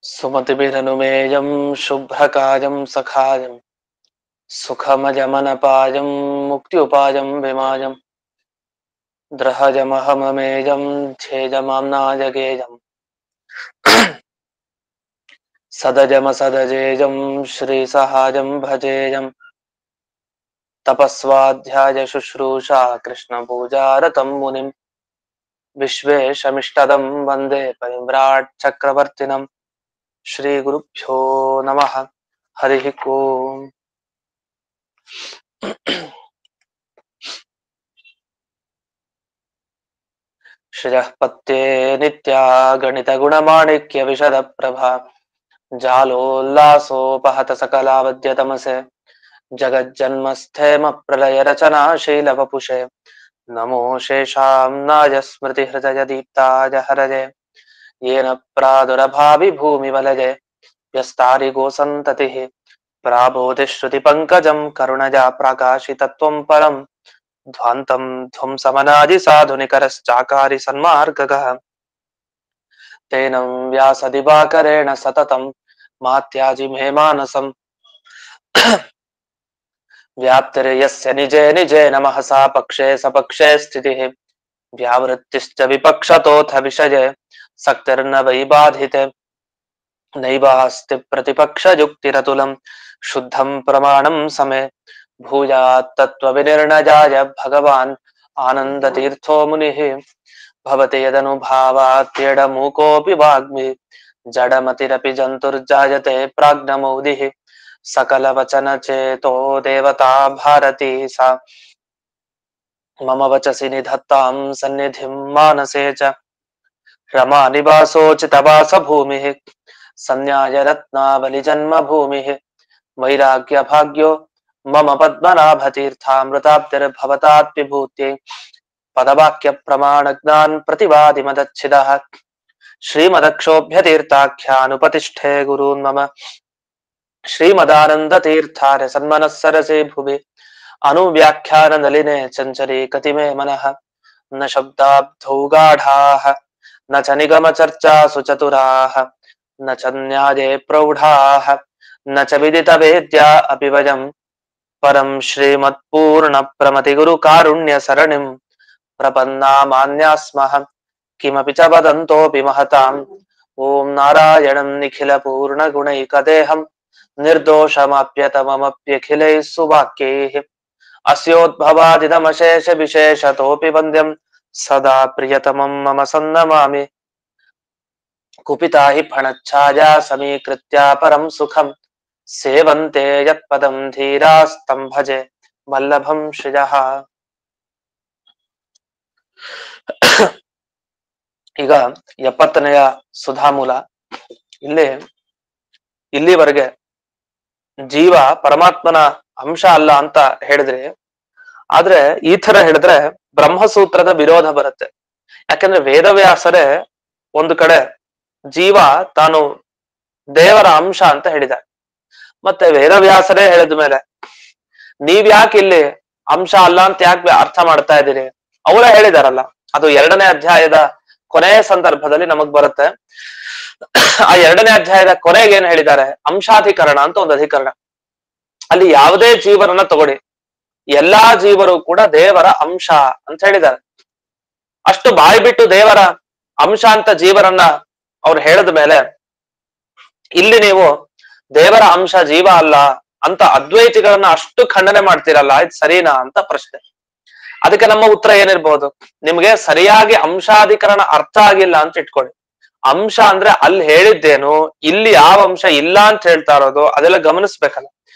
ಸುಮತಿಭಿರನುಮೇಯಂ ಶುಭ್ರಕಾಯಂ ಸಖಾಯಂ ಸುಖಮಜಮನಪಾಯಂ ಮುಕ್ತ್ಯುಪಾಯಂ ವಿಮಾಯಂ ದ್ರಹಜಮಹಮಮೇಯಂ ಛೇಜಮಾಂನಾಯಗೇಯಂ ಸದಜಮಸದಜೇಯಂ ಶ್ರೀಸಹಾಯಂ ಭಜೇಯಂ ತಪಸ್ವಾಧ್ಯಾಯ ಶುಶ್ರೂಷಾ ಕೃಷ್ಣಪೂಜಾರತಂ ಮುನಿಂ ವಿಶ್ವೇಶಮಿಷ್ಟದಂ ವಂದೇ ಪರಿವ್ರಾಟ್ ಚಕ್ರವರ್ತಿನಂ ಶ್ರೀ ಗುರುಭ್ಯೋ ನಮಃ ಹರಿ ಓಂ. ಶ್ರಿಯಃ ಪತ್ಯೇ ನಿತ್ಯಾ ಗಣಿತ ಗುಣಮಾಣಿಕ್ಯ ವಿಶದ ಪ್ರಭಾ ಜಾಲೋಲ್ಲಾಸೋಪಹತ ಸಕಲಾವದ್ಯ ತಮಸೆ ಜಗಜ್ಜನ್ಮಸ್ಥೇಮ ಪ್ರಲಯ ರಚನಾ ಶೀಲ ವಪುಷೆ ನಮೋ ಶೇಷಾಂನಾಯ ಸ್ಮೃತಿ ಹೃದಯ ದೀಪ್ತಾಯ ಹರಜೆ ಯೇನ ಪ್ರಾದುರಭಾವಿ ಭೂಮಿ ವಲಜೆ ವ್ಯಸ್ತಾರಿ ಗೋಸಂತತಿ ಪ್ರಾಬೋಧಿ ಶ್ರುತಿ ಪಂಕಜಂ ಕರುಣಜಾ ಪ್ರಕಾಶಿತತ್ವಂ ಪರಂ ಧ್ವಾಂತಂ ಧ್ವಂಸಮನಾದಿ ಸಾಧುನಿಕರಶ್ಚಾಕಾರಿ ಸನ್ಮಾರ್ಗಗಃ ತೇನಂ ವ್ಯಾಸ ದಿವಾಕರೇಣ ಸತತಂ ಮಾತ್ಯಾಜಿ ಮೇ ಮಾನಸಂ ವ್ಯಾಪ್ತಿರ್ಯಸ್ಯ ನಿಜೇ ನಿಜೇ ನಮಃ ಸಾ ಪಕ್ಷೇ ಸಪಕ್ಷೇ ಸ್ಥಿತಿಃ ವ್ಯಾವೃತ್ತಿಶ್ಚ ವಿಪಕ್ಷತೋಥ ವಿಷಯೇ ಸಕ್ತಿರ್ನ ವೈ ಬಾಧಿತೆ ನೈವಾಸ್ತಿ ಪ್ರತಿಪಕ್ಷ ಯುಕ್ತಿರತುಲಂ ಶುದ್ಧಂ ಪ್ರಮಾಣಂ ಸಮೇ ಭೂಯಾತ್ ತತ್ವ ವಿನಿರ್ಣಯಾಯ ಭಗವಾನ್ ಆನಂದ ತೀರ್ಥೋ ಮುನಿಃ ಭವತಿ ಯದನುಭಾವಾತ್ಯಡ ಮೂಕೋಪಿ ವಾಗ್ಮಿ ಜಡಮತಿರಪಿ ಜಂತುರ್ಜಾಯತೆ ಪ್ರಾಜ್ಞಮೌದಿಃ ಸಕಲ ವಚನ ಚೇತೋ ದೇವತಾ ಭಾರತಿ ಸಾ ಮಮ ವಚಸಿ ನಿಧತ್ತಾಂ ಸನ್ನಿಧಿಂ ಮಾನಸೇ ಚ ರಮಾ ನಿವಾಸೋಚಿತವಾಸ ಭೂಮಿಃ ಸಂನ್ಯಾಯ ರತ್ನಾವಲಿ ಜನ್ಮ ಭೂಮಿಃ ವೈರಾಗ್ಯ ಭಾಗ್ಯೋ ಮಮ ಪದ್ಮನಾಭತೀರ್ಥಾಮೃತಾಬ್ಧಿರ್ಭವತಾತ್ ವಿಭೂತ್ಯೈ ಪದವಾಕ್ಯ ಪ್ರಮಾಣ ಜ್ಞಾನ್ ಪ್ರತಿವಾದಿ ಮದಚ್ಛಿದಃ ಶ್ರೀಮದಕ್ಷೋಭ್ಯ ತೀರ್ಥಾಖ್ಯಾನುಪತಿಷ್ಠೆ ಗುರೂನ್ ಮಮ ಶ್ರೀಮದಾನಂದ ತೀರ್ಥಾರ್ಯ ಸನ್ಮನಸ್ಸರಸೆ ಭುವಿ ಅನುವ್ಯಾಖ್ಯಾನ ನಲಿನೆ ಚಂಚರಿ ಕತಿಮೆ ಮನಃ ನ ಶಬ್ದಾಬ್ಧೌ ಗಾಢಾಃ ನ ಚ ನಿಗಮ ಚರ್ಚಾಸು ಚತುರಾಃ ನ ಚ ನ್ಯಾಯೇ ಪ್ರೌಢಾಃ ನ ಚ ವಿದಿತ ವೇದ್ಯಾ ಅಪಿ ವಯಂ ಪರಂ ಶ್ರೀಮತ್ಪೂರ್ಣ ಪ್ರಮತಿ ಗುರು ಕಾರುಣ್ಯ ಸರಣಿಂ ಪ್ರಪನ್ನಾಮಾನ್ಯಾಸ್ಮಃ ಕಿಮಪಿ ಚ ವದಂತೋಪಿ ಮಹತಾಂ ಓಂ ನಾರಾಯಣಂ ನಿಖಿಲ ಪೂರ್ಣ ಗುಣೈಕದೇಹಂ ನಿರ್ದೋಷಮಾಪ್ಯತಮಮಪ್ಯಖಿಲೈಃ ಸುವಾಕ್ಯೈಃ ಅಸ್ಯೋದ್ಭವಾದಿದಮಶೇಷ ವಿಶೇಷತೋಪಿ ವಂದ್ಯಂ ಸದಾ ಪ್ರಿಯತಮಂ ಮಮ ಸನ್ನಮಾಮಿ ಕುಪಿತಾ ಹಿ ಫಣಚ್ಛಾಯಾ ಸಮೀಕೃತ್ಯ ಪರಂ ಸುಖಂ ಸೇವಂತೆ ಯತ್ಪದಂ ಧೀರಾಸ್ತಂ ಭಜೆ ವಲ್ಲಭಂ ಶ್ರಿಯಃ. ಈಗ 70ನೆಯ ಸುಧಾಮೂಲ. ಇಲ್ಲಿವರೆಗೆ ಜೀವ ಪರಮಾತ್ಮನ ಅಂಶ ಅಲ್ಲ ಅಂತ ಹೇಳಿದ್ರೆ, ಆದ್ರೆ ಈ ತರ ಹೇಳಿದ್ರೆ ಬ್ರಹ್ಮಸೂತ್ರದ ವಿರೋಧ ಬರುತ್ತೆ. ಯಾಕಂದ್ರೆ ವೇದವ್ಯಾಸರೇ ಒಂದು ಕಡೆ ಜೀವ ತಾನು ದೇವರ ಅಂಶ ಅಂತ ಹೇಳಿದ್ದಾರೆ. ಮತ್ತೆ ವೇದವ್ಯಾಸರೇ ಹೇಳಿದ ಮೇಲೆ ನೀವ್ಯಾಕೆ ಇಲ್ಲಿ ಅಂಶ ಅಲ್ಲ ಅಂತ ಯಾಕೆ ಅರ್ಥ ಮಾಡ್ತಾ ಇದ್ದೀರಿ? ಅವರೇ ಹೇಳಿದಾರಲ್ಲ. ಅದು 2ನೇ ಅಧ್ಯಾಯದ ಕೊನೆಯ ಸಂದರ್ಭದಲ್ಲಿ ನಮಗ್ ಬರುತ್ತೆ. ಆ 2ನೇ ಅಧ್ಯಾಯದ ಕೊನೆಗೆ ಏನ್ ಹೇಳಿದ್ದಾರೆ? ಅಂಶಾಧಿಕರಣ ಅಂತ ಒಂದು ಅಧಿಕರಣ. ಅಲ್ಲಿ ಯಾವುದೇ ಜೀವನನ್ನ ತಗೊಳ್ಳಿ, ಎಲ್ಲಾ ಜೀವರು ಕೂಡ ದೇವರ ಅಂಶ ಅಂತ ಹೇಳಿದ್ದಾರೆ. ಅಷ್ಟು ಬಾಯಿ ಬಿಟ್ಟು ದೇವರ ಅಂಶ ಅಂತ ಜೀವರನ್ನ ಅವ್ರು ಹೇಳಿದ ಮೇಲೆ ಇಲ್ಲಿ ನೀವು ದೇವರ ಅಂಶ ಜೀವ ಅಲ್ಲ ಅಂತ ಅದ್ವೈತಿಗಳನ್ನ ಅಷ್ಟು ಖಂಡನೆ ಮಾಡ್ತೀರಲ್ಲ, ಇದು ಸರಿನಾ ಅಂತ ಪ್ರಶ್ನೆ. ಅದಕ್ಕೆ ನಮ್ಮ ಉತ್ತರ ಏನಿರ್ಬೋದು? ನಿಮ್ಗೆ ಸರಿಯಾಗಿ ಅಂಶಾಧಿಕರಣ ಅರ್ಥ ಆಗಿಲ್ಲ ಅಂತ ಇಟ್ಕೊಳ್ಳಿ. ಅಂಶ ಅಂದ್ರೆ ಅಲ್ಲಿ ಹೇಳಿದ್ದೇನು, ಇಲ್ಲಿ ಯಾವ ಅಂಶ ಇಲ್ಲ ಅಂತ ಹೇಳ್ತಾ ಇರೋದು, ಅದೆಲ್ಲ ಗಮನಿಸ್ಬೇಕಲ್ಲ.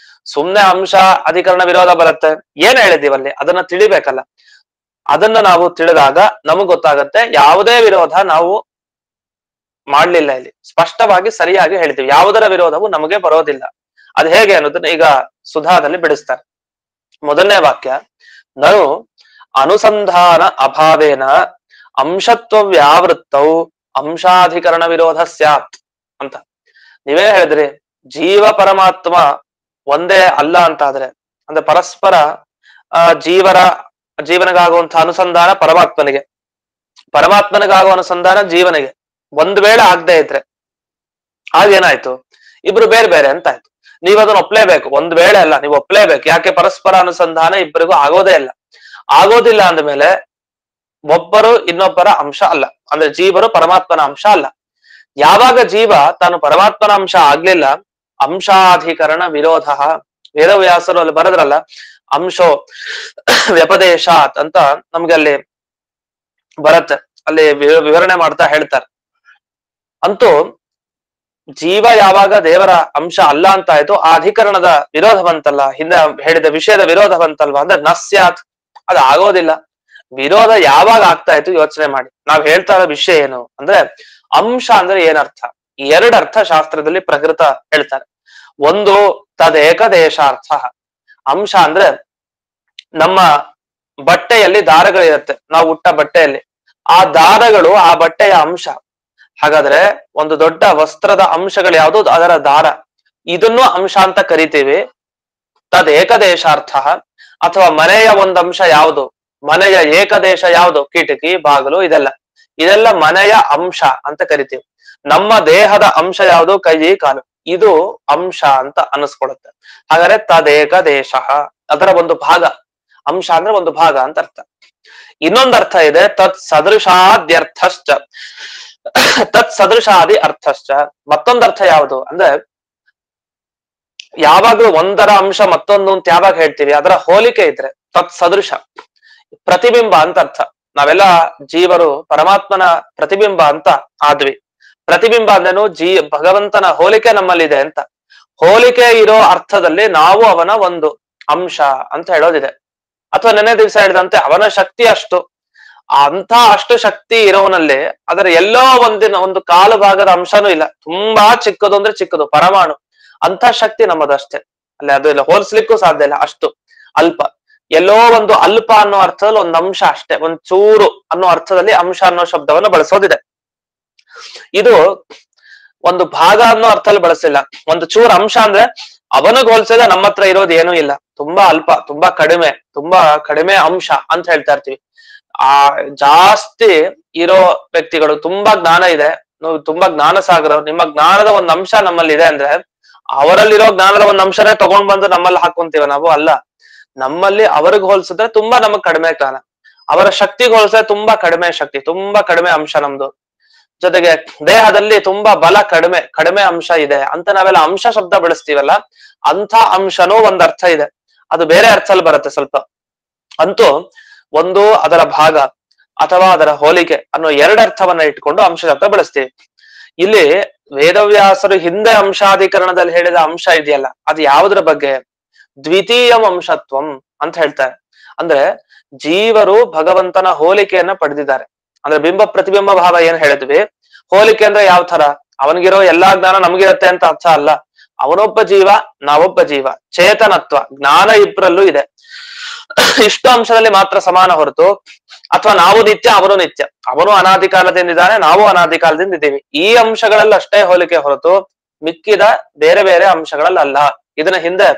ಸುಮ್ನೆ ಅಂಶ ಅಧಿಕರಣ ವಿರೋಧ ಬರುತ್ತೆ, ಏನ್ ಹೇಳಿದೀವಲ್ಲಿ ಅದನ್ನ ತಿಳಿಬೇಕಲ್ಲ. ಅದನ್ನ ನಾವು ತಿಳಿದಾಗ ನಮಗ್ ಗೊತ್ತಾಗತ್ತೆ ಯಾವುದೇ ವಿರೋಧ ನಾವು ಮಾಡ್ಲಿಲ್ಲ. ಇಲ್ಲಿ ಸ್ಪಷ್ಟವಾಗಿ ಸರಿಯಾಗಿ ಹೇಳ್ತೀವಿ, ಯಾವುದರ ವಿರೋಧವು ನಮಗೆ ಬರೋದಿಲ್ಲ. ಅದ್ ಹೇಗೆ ಅನ್ನೋದನ್ನ ಈಗ ಸುಧಾದಲ್ಲಿ ಬಿಡಿಸ್ತಾರೆ. 1ನೇ ವಾಕ್ಯ, ನಾನು ಅನುಸಂಧಾನ ಅಭಾವೇನ ಅಂಶತ್ವ ವ್ಯಾವೃತ್ತೌ ಅಂಶಾಧಿಕರಣ ವಿರೋಧ ಸ್ಯಾತ್ ಅಂತ. ನೀವೇ ಹೇಳಿದ್ರಿ ಜೀವ ಪರಮಾತ್ಮ ಒಂದೇ ಅಲ್ಲ ಅಂತಾದ್ರೆ ಅಂದ್ರೆ ಪರಸ್ಪರ ಜೀವರ ಜೀವನಿಗಾಗುವಂತಹ ಅನುಸಂಧಾನ ಪರಮಾತ್ಮನಿಗೆ, ಪರಮಾತ್ಮನಿಗಾಗುವ ಅನುಸಂಧಾನ ಜೀವನಿಗೆ. ಒಂದ್ ವೇಳೆ ಆಗದೆ ಇದ್ರೆ ಆಗೇನಾಯ್ತು, ಇಬ್ರು ಬೇರೆ ಬೇರೆ ಅಂತ ಆಯ್ತು. ನೀವ್ ಅದನ್ನ ಒಪ್ಲೇಬೇಕು, ಒಂದ್ ವೇಳೆ ಅಲ್ಲ, ನೀವು ಒಪ್ಲೇಬೇಕು. ಯಾಕೆ? ಪರಸ್ಪರ ಅನುಸಂಧಾನ ಇಬ್ಬರಿಗೂ ಆಗೋದೇ ಇಲ್ಲ. ಆಗೋದಿಲ್ಲ ಅಂದ್ಮೇಲೆ ಒಬ್ಬರು ಇನ್ನೊಬ್ಬರ ಅಂಶ ಅಲ್ಲ, ಅಂದ್ರೆ ಜೀವರು ಪರಮಾತ್ಮನ ಅಂಶ ಅಲ್ಲ. ಯಾವಾಗ ಜೀವ ತಾನು ಪರಮಾತ್ಮನ ಅಂಶ ಆಗ್ಲಿಲ್ಲ, ಅಂಶಾಧಿಕರಣ ವಿರೋಧ, ವೇದವ್ಯಾಸರು ಅಲ್ಲಿ ಬರದ್ರಲ್ಲ, ಅಂಶೋ ವ್ಯಪದೇಶಾತ್ ಅಂತ ನಮ್ಗೆ ಅಲ್ಲಿ ಬರತ್ತೆ, ಅಲ್ಲಿ ವಿವರಣೆ ಮಾಡ್ತಾ ಹೇಳ್ತಾರೆ. ಅಂತೂ ಜೀವ ಯಾವಾಗ ದೇವರ ಅಂಶ ಅಲ್ಲ ಅಂತ ಆಯ್ತು, ಆ ಅಧಿಕರಣದ ವಿರೋಧ ಬಂತಲ್ಲ, ಹಿಂದೆ ಹೇಳಿದ ವಿಷಯದ ವಿರೋಧ ಬಂತಲ್ವಾ, ಅಂದ್ರೆ ನಸ್ಯಾತ್, ಅದು ಆಗೋದಿಲ್ಲ. ವಿರೋಧ ಯಾವಾಗ ಆಗ್ತಾ ಇತ್ತು ಯೋಚನೆ ಮಾಡಿ. ನಾವ್ ಹೇಳ್ತಾ ಇರೋ ವಿಷಯ ಏನು ಅಂದ್ರೆ, ಅಂಶ ಅಂದ್ರೆ ಏನರ್ಥ? ಎರಡರ್ಥ ಶಾಸ್ತ್ರದಲ್ಲಿ ಪ್ರಕೃತ ಹೇಳ್ತಾರೆ. ಒಂದು ತದೇಕದೇಶಾರ್ಥ. ಅಂಶ ಅಂದ್ರೆ ನಮ್ಮ ಬಟ್ಟೆಯಲ್ಲಿ ದಾರಗಳಿರುತ್ತೆ, ನಾವು ಉಟ್ಟ ಬಟ್ಟೆಯಲ್ಲಿ ಆ ದಾರಗಳು ಆ ಬಟ್ಟೆಯ ಅಂಶ. ಹಾಗಾದ್ರೆ ಒಂದು ದೊಡ್ಡ ವಸ್ತ್ರದ ಅಂಶಗಳು ಯಾವುದು? ಅದರ ದಾರ. ಇದನ್ನು ಅಂಶ ಅಂತ ಕರಿತೀವಿ. ತದೇಕದೇಶಾರ್ಥ. ಅಥವಾ ಮನೆಯ ಒಂದು ಅಂಶ ಯಾವುದು? ಮನೆಯ ಏಕದೇಶ ಯಾವುದು? ಕಿಟಕಿ, ಬಾಗಿಲು, ಇದೆಲ್ಲ ಮನೆಯ ಅಂಶ ಅಂತ ಕರಿತೀವಿ. ನಮ್ಮ ದೇಹದ ಅಂಶ ಯಾವುದು? ಕೈ, ಕಾಲು. ಇದು ಅಂಶ ಅಂತ ಅನಿಸ್ಕೊಡುತ್ತೆ. ಹಾಗಾದ್ರೆ ತದೇಕದೇಶ, ಅದರ ಒಂದು ಭಾಗ. ಅಂಶ ಅಂದ್ರೆ ಒಂದು ಭಾಗ ಅಂತ ಅರ್ಥ. ಇನ್ನೊಂದು ಅರ್ಥ ಇದೆ, ತತ್ ಸದೃಶಾದ್ಯರ್ಥಶ್ಚ. ತತ್ ಸದೃಶಾದಿ ಅರ್ಥಶ್ಚ. ಮತ್ತೊಂದು ಅರ್ಥ ಯಾವುದು ಅಂದ್ರೆ, ಯಾವಾಗ್ಲೂ ಒಂದರ ಅಂಶ ಮತ್ತೊಂದು ಅಂತ ಯಾವಾಗ ಹೇಳ್ತೀವಿ, ಅದರ ಹೋಲಿಕೆ ಇದ್ರೆ ತತ್ ಸದೃಶ, ಪ್ರತಿಬಿಂಬ ಅಂತ ಅರ್ಥ. ನಾವೆಲ್ಲ ಜೀವರು ಪರಮಾತ್ಮನ ಪ್ರತಿಬಿಂಬ ಅಂತ ಆದ್ವಿ. ಪ್ರತಿಬಿಂಬ ಅಂದ್ರೇನು? ಭಗವಂತನ ಹೋಲಿಕೆ ನಮ್ಮಲ್ಲಿದೆ ಅಂತ. ಹೋಲಿಕೆ ಇರೋ ಅರ್ಥದಲ್ಲಿ ನಾವು ಅವನ ಒಂದು ಅಂಶ ಅಂತ ಹೇಳೋದಿದೆ. ಅಥವಾ ನೆನ್ನೆ ದಿವಸ ಹೇಳಿದಂತೆ ಅವನ ಶಕ್ತಿ ಅಷ್ಟು, ಅಷ್ಟು ಶಕ್ತಿ ಇರೋನಲ್ಲಿ ಅದರ ಎಲ್ಲೋ ಒಂದು ಕಾಲು ಭಾಗದ ಅಂಶನೂ ಇಲ್ಲ. ತುಂಬಾ ಚಿಕ್ಕದು ಅಂದ್ರೆ ಚಿಕ್ಕದು, ಪರಮಾಣು. ಅಂತ ಶಕ್ತಿ ನಮ್ಮದಷ್ಟೇ, ಅಲ್ಲಿ ಅದು ಇಲ್ಲ, ಹೋಲಿಸ್ಲಿಕ್ಕೂ ಸಾಧ್ಯ ಇಲ್ಲ, ಅಷ್ಟು ಅಲ್ಪ. ಎಲ್ಲೋ ಒಂದು ಅಲ್ಪ ಅನ್ನೋ ಅರ್ಥದಲ್ಲಿ ಒಂದು ಅಂಶ ಅಷ್ಟೇ, ಒಂದು ಚೂರು ಅನ್ನೋ ಅರ್ಥದಲ್ಲಿ ಅಂಶ ಅನ್ನೋ ಶಬ್ದವನ್ನು ಬಳಸೋದಿದೆ. ಇದು ಒಂದು ಭಾಗ ಅನ್ನೋ ಅರ್ಥದಲ್ಲಿ ಬಳಸಿಲ್ಲ. ಒಂದು ಚೂರು ಅಂಶ ಅಂದ್ರೆ ಅವನಿಗೆ ಹೋಲಿಸಿದ್ರೆ ನಮ್ಮ ಹತ್ರ ಇರೋದು ಏನೂ ಇಲ್ಲ, ತುಂಬಾ ಅಲ್ಪ, ತುಂಬಾ ಕಡಿಮೆ ಅಂಶ ಅಂತ ಹೇಳ್ತಾ ಇರ್ತೀವಿ. ಜಾಸ್ತಿ ಇರೋ ವ್ಯಕ್ತಿಗಳು, ತುಂಬಾ ಜ್ಞಾನ ಇದೆ, ನೀವು ತುಂಬಾ ಜ್ಞಾನ ಸಾಗರ, ನಿಮ್ಮ ಜ್ಞಾನದ ಒಂದು ಅಂಶ ನಮ್ಮಲ್ಲಿ ಇದೆ ಅಂದ್ರೆ, ಅವರಲ್ಲಿರೋ ಜ್ಞಾನದ ಒಂದು ಅಂಶನೇ ತಗೊಂಡ್ ಬಂದು ನಮ್ಮಲ್ಲಿ ಹಾಕೊಂತೀವ ನಾವು? ಅಲ್ಲ. ನಮ್ಮಲ್ಲಿ ಅವ್ರಿಗೆ ಹೋಲಿಸಿದ್ರೆ ತುಂಬಾ ನಮಗ್ ಕಡಿಮೆ ಜ್ಞಾನ, ಅವರ ಶಕ್ತಿಗೆ ಹೋಲಿಸಿದ್ರೆ ತುಂಬಾ ಕಡಿಮೆ ಶಕ್ತಿ, ತುಂಬಾ ಕಡಿಮೆ ಅಂಶ ನಮ್ದು. ಜೊತೆಗೆ ದೇಹದಲ್ಲಿ ತುಂಬಾ ಬಲ ಕಡಿಮೆ ಅಂಶ ಇದೆ ಅಂತ ನಾವೆಲ್ಲ ಅಂಶ ಶಬ್ದ ಬಳಸ್ತೀವಲ್ಲ, ಅಂಥ ಅಂಶನೂ ಒಂದ್ ಅರ್ಥ ಇದೆ, ಅದು ಬೇರೆ ಅರ್ಥದಲ್ಲಿ ಬರುತ್ತೆ ಸ್ವಲ್ಪ. ಅಂತೂ ಒಂದು ಅದರ ಭಾಗ ಅಥವಾ ಅದರ ಹೋಲಿಕೆ ಅನ್ನೋ ಎರಡರ್ಥವನ್ನ ಇಟ್ಕೊಂಡು ಅಂಶ ಶಬ್ದ ಬಳಸ್ತೀವಿ. ಇಲ್ಲಿ ವೇದವ್ಯಾಸರು ಹಿಂದೆ ಅಂಶಾಧಿಕರಣದಲ್ಲಿ ಹೇಳಿದ ಅಂಶ ಇದೆಯಲ್ಲ, ಅದು ಯಾವುದ್ರ ಬಗ್ಗೆ? ದ್ವಿತೀಯಂ ಅಂಶತ್ವಂ ಅಂತ ಹೇಳ್ತಾರೆ. ಅಂದ್ರೆ ಜೀವರು ಭಗವಂತನ ಹೋಲಿಕೆಯನ್ನ ಪಡೆದಿದ್ದಾರೆ. ಅಂದ್ರೆ ಬಿಂಬ ಪ್ರತಿಬಿಂಬ ಭಾವ ಏನ್ ಹೇಳಿದ್ವಿ, ಹೋಲಿಕೆ ಅಂದ್ರೆ ಯಾವ ತರ? ಅವನಿಗಿರೋ ಎಲ್ಲಾ ಜ್ಞಾನ ನಮಗಿರತ್ತೆ ಅಂತ ಅರ್ಥ ಅಲ್ಲ. ಅವನೊಬ್ಬ ಜೀವ, ನಾವೊಬ್ಬ ಜೀವ, ಚೇತನತ್ವ, ಜ್ಞಾನ ಇಬ್ಬರಲ್ಲೂ ಇದೆ. ಇಷ್ಟು ಅಂಶದಲ್ಲಿ ಮಾತ್ರ ಸಮಾನ ಹೊರತು, ಅಥವಾ ನಾವು ನಿತ್ಯ ಅವನು ನಿತ್ಯ, ಅವನು ಅನಾದಿ ಕಾಲದಿಂದಿದ್ದಾನೆ, ನಾವು ಅನಾದಿ ಕಾಲದಿಂದ ಇದ್ದೀವಿ, ಈ ಅಂಶಗಳಲ್ಲಿ ಅಷ್ಟೇ ಹೋಲಿಕೆ ಹೊರತು ಮಿಕ್ಕಿದ ಬೇರೆ ಬೇರೆ ಅಂಶಗಳಲ್ಲ. ಇದನ್ನ ಹಿಂದೆ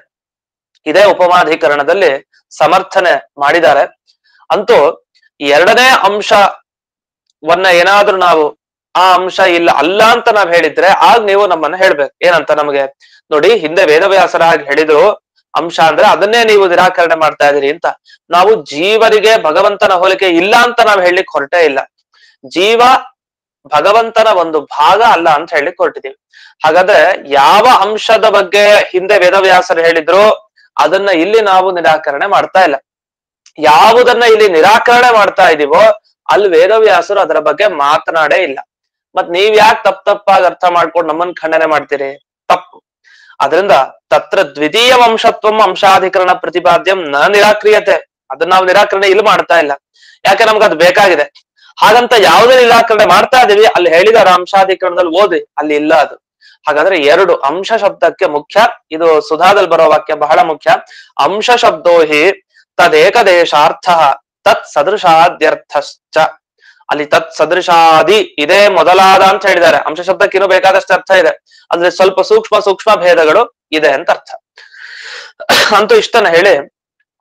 ಇದೇ ಉಪಮಾಧಿಕರಣದಲ್ಲಿ ಸಮರ್ಥನೆ ಮಾಡಿದ್ದಾರೆ. ಅಂತೂ ಎರಡನೇ ಅಂಶವನ್ನ ಏನಾದ್ರೂ ನಾವು ಆ ಅಂಶ ಅಲ್ಲ ಅಂತ ನಾವ್ ಹೇಳಿದ್ರೆ, ಆಗ ನೀವು ನಮ್ಮನ್ನ ಹೇಳ್ಬೇಕು. ಏನಂತ? ನಮಗೆ ನೋಡಿ, ಹಿಂದೆ ವೇದವ್ಯಾಸರ ಹಾಗೆ ಹೇಳಿದ್ರು, ಅಂಶ ಅಂದ್ರೆ ಅದನ್ನೇ ನೀವು ನಿರಾಕರಣೆ ಮಾಡ್ತಾ ಇದೀರಿ ಅಂತ. ನಾವು ಜೀವರಿಗೆ ಭಗವಂತನ ಹೋಲಿಕೆ ಇಲ್ಲ ಅಂತ ನಾವ್ ಹೇಳಲಿಕ್ಕೆ ಹೊರಟೇ ಇಲ್ಲ. ಜೀವ ಭಗವಂತನ ಒಂದು ಭಾಗ ಅಲ್ಲ ಅಂತ ಹೇಳಲಿಕ್ಕೆ ಹೊರಟಿದೀವಿ. ಹಾಗಾದ್ರೆ ಯಾವ ಅಂಶದ ಬಗ್ಗೆ ಹಿಂದೆ ವೇದವ್ಯಾಸರು ಹೇಳಿದ್ರು ಅದನ್ನ ಇಲ್ಲಿ ನಾವು ನಿರಾಕರಣೆ ಮಾಡ್ತಾ ಇಲ್ಲ. ಯಾವುದನ್ನ ಇಲ್ಲಿ ನಿರಾಕರಣೆ ಮಾಡ್ತಾ ಇದೀವೋ ಅಲ್ಲಿ ವೇದವ್ಯಾಸರು ಅದರ ಬಗ್ಗೆ ಮಾತನಾಡೇ ಇಲ್ಲ. ಮತ್ ನೀವ್ ಯಾಕೆ ತಪ್ಪಾಗಿ ಅರ್ಥ ಮಾಡ್ಕೊಂಡು ನಮ್ಮನ್ನ ಖಂಡನೆ ಮಾಡ್ತೀರಿ? ತಪ್ಪು. ಅದರಿಂದ ತತ್ರ ದ್ವಿತೀಯ ಅಂಶತ್ವಂ ಅಂಶಾಧಿಕರಣ ಪ್ರತಿಪಾದ್ಯಂ ನ ನಿರಾಕ್ರಿಯತೆ. ಅದನ್ನ ನಾವು ನಿರಾಕರಣೆ ಇಲ್ಲಿ ಮಾಡ್ತಾ ಇಲ್ಲ, ಯಾಕೆ ನಮ್ಗೆ ಅದು ಬೇಕಾಗಿದೆ. ಹಾಗಂತ ಯಾವುದೇ ನಿರಾಕರಣೆ ಮಾಡ್ತಾ ಇದೀವಿ, ಅಲ್ಲಿ ಹೇಳಿದಾರ ಅಂಶಾಧಿಕರಣದಲ್ಲಿ ಓದಿ, ಅಲ್ಲಿ ಇಲ್ಲ ಅದು. ಹಾಗಾದ್ರೆ ಎರಡು ಅಂಶ ಶಬ್ದಕ್ಕೆ ಮುಖ್ಯ. ಇದು ಸುಧಾದಲ್ಲಿ ಬರೋ ವಾಕ್ಯ ಬಹಳ ಮುಖ್ಯ. ಅಂಶ ಶಬ್ದೋ ಹಿ ತದೇಕದೇಶಾರ್ಥ ತತ್ ಸದೃಶಾದ್ಯರ್ಥಶ್ಚ. ಅಲ್ಲಿ ತತ್ ಸದೃಶಾದಿ ಇದೇ ಮೊದಲಾದ ಅಂತ ಹೇಳಿದ್ದಾರೆ. ಅಂಶ ಶಬ್ದಕ್ಕೆ ಇನ್ನೂ ಬೇಕಾದಷ್ಟು ಅರ್ಥ ಇದೆ, ಅಂದ್ರೆ ಸ್ವಲ್ಪ ಸೂಕ್ಷ್ಮ ಭೇದಗಳು ಇದೆ ಅಂತ ಅರ್ಥ. ಅಂತೂ ಇಷ್ಟನ್ನ ಹೇಳಿ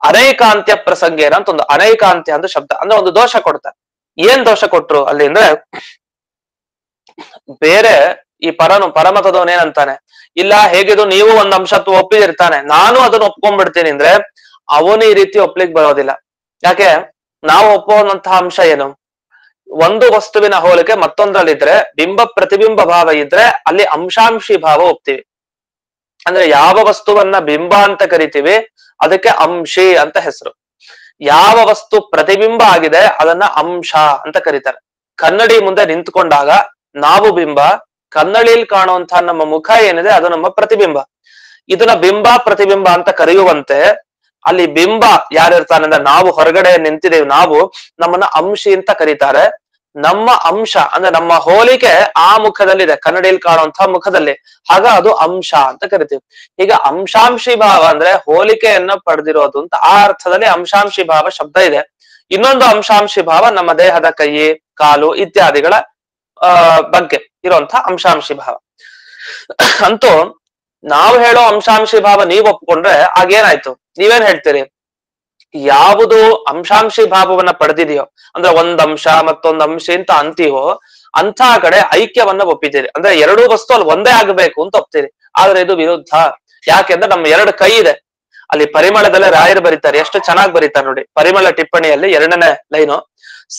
ಅನೈಕಾಂತ್ಯ ಪ್ರಸಂಗೇನ ಅಂತ ಒಂದು ಅನೈಕಾಂತ್ಯ ಅಂತ ಶಬ್ದ ಅಂದ್ರೆ ಒಂದು ದೋಷ ಕೊಡ್ತಾರೆ. ಏನ್ ದೋಷ ಕೊಟ್ರು ಅಲ್ಲಿ ಅಂದ್ರೆ, ಬೇರೆ ಈ ಪರಮತದವನೇನಂತಾನೆ, ಇಲ್ಲ ಹೇಗಿದು ನೀವು ಒಂದ್ ಅಂಶತ್ವ ಒಪ್ಪಿದಿರ್ತಾನೆ, ನಾನು ಅದನ್ನ ಒಪ್ಕೊಂಡ್ಬಿಡ್ತೀನಿ ಅಂದ್ರೆ ಅವನು ಈ ರೀತಿ ಒಪ್ಲಿಕ್ ಬರೋದಿಲ್ಲ. ಯಾಕೆ? ನಾವು ಒಪ್ಪುವಂತಹ ಅಂಶ ಏನು? ಒಂದು ವಸ್ತುವಿನ ಹೋಲಿಕೆ ಮತ್ತೊಂದ್ರಲ್ಲಿದ್ರೆ ಬಿಂಬ ಪ್ರತಿಬಿಂಬ ಭಾವ ಇದ್ರೆ ಅಲ್ಲಿ ಅಂಶಾಂಶಿ ಭಾವ ಒಪ್ತೀವಿ. ಅಂದ್ರೆ ಯಾವ ವಸ್ತುವನ್ನ ಬಿಂಬ ಅಂತ ಕರಿತೀವಿ ಅದಕ್ಕೆ ಅಂಶಿ ಅಂತ ಹೆಸರು. ಯಾವ ವಸ್ತು ಪ್ರತಿಬಿಂಬ ಆಗಿದೆ ಅದನ್ನ ಅಂಶ ಅಂತ ಕರೀತಾರೆ. ಕನ್ನಡಿ ಮುಂದೆ ನಿಂತ್ಕೊಂಡಾಗ ನಾವು ಬಿಂಬ, ಕನ್ನಡಿಯಲ್ಲಿ ಕಾಣುವಂತಹ ನಮ್ಮ ಮುಖ ಏನಿದೆ ಅದು ನಮ್ಮ ಪ್ರತಿಬಿಂಬ. ಇದನ್ನ ಬಿಂಬ ಪ್ರತಿಬಿಂಬ ಅಂತ ಕರೆಯುವಂತೆ ಅಲ್ಲಿ ಬಿಂಬ ಯಾರಿರ್ತಾನೆ ಅಂದ್ರೆ ನಾವು ಹೊರಗಡೆ ನಿಂತಿದ್ದೇವೆ, ನಾವು ನಮ್ಮನ್ನ ಅಂಶಿ ಅಂತ ಕರೀತಾರೆ. ನಮ್ಮ ಅಂಶ ಅಂದ್ರೆ ನಮ್ಮ ಹೋಲಿಕೆ ಆ ಮುಖದಲ್ಲಿದೆ, ಕನ್ನಡಿಯಲ್ಲಿ ಕಾಣುವಂತಹ ಮುಖದಲ್ಲಿ, ಆಗ ಅದು ಅಂಶ ಅಂತ ಕರಿತೀವಿ. ಈಗ ಅಂಶಾಂಶಿ ಭಾವ ಅಂದ್ರೆ ಹೋಲಿಕೆಯನ್ನ ಪಡೆದಿರೋದು ಅಂತ ಆ ಅರ್ಥದಲ್ಲಿ ಅಂಶಾಂಶಿ ಭಾವ ಶಬ್ದ ಇದೆ. ಇನ್ನೊಂದು ಅಂಶಾಂಶಿ ಭಾವ ನಮ್ಮ ದೇಹದ ಕೈ, ಕಾಲು ಇತ್ಯಾದಿಗಳ ಬಗ್ಗೆ ಇರುವಂತಹ ಅಂಶಾಂಶಿ ಭಾವ. ಅಂತೂ ನಾವು ಹೇಳೋ ಅಂಶಾಂಶಿ ಭಾವ ನೀವು ಒಪ್ಕೊಂಡ್ರೆ ಆಗೇನಾಯ್ತು? ನೀವೇನ್ ಹೇಳ್ತೀರಿ? ಯಾವುದು ಅಂಶಾಂಶಿ ಭಾವವನ್ನ ಪಡೆದಿದೆಯೋ ಅಂದ್ರೆ ಒಂದ್ ಅಂಶ ಮತ್ತೊಂದ್ ಅಂಶ ಅಂತ ಅಂತೀವೋ ಅಂತ ಕಡೆ ಐಕ್ಯವನ್ನ ಒಪ್ಪಿದ್ದೀರಿ. ಅಂದ್ರೆ ಎರಡೂ ವಸ್ತು ಅಲ್ಲಿ ಒಂದೇ ಆಗ್ಬೇಕು ಅಂತ ಒಪ್ತೀರಿ. ಆದ್ರೆ ಇದು ವಿರುದ್ಧ. ಯಾಕೆಂದ್ರೆ ನಮ್ಮ ಎರಡು ಕೈ ಇದೆ. ಅಲ್ಲಿ ಪರಿಮಳದಲ್ಲೇ ರಾಯರು ಬರೀತಾರೆ, ಎಷ್ಟು ಚೆನ್ನಾಗಿ ಬರೀತಾರೆ ನೋಡಿ. ಪರಿಮಳ ಟಿಪ್ಪಣಿಯಲ್ಲಿ 2ನೇ ಲೈನು,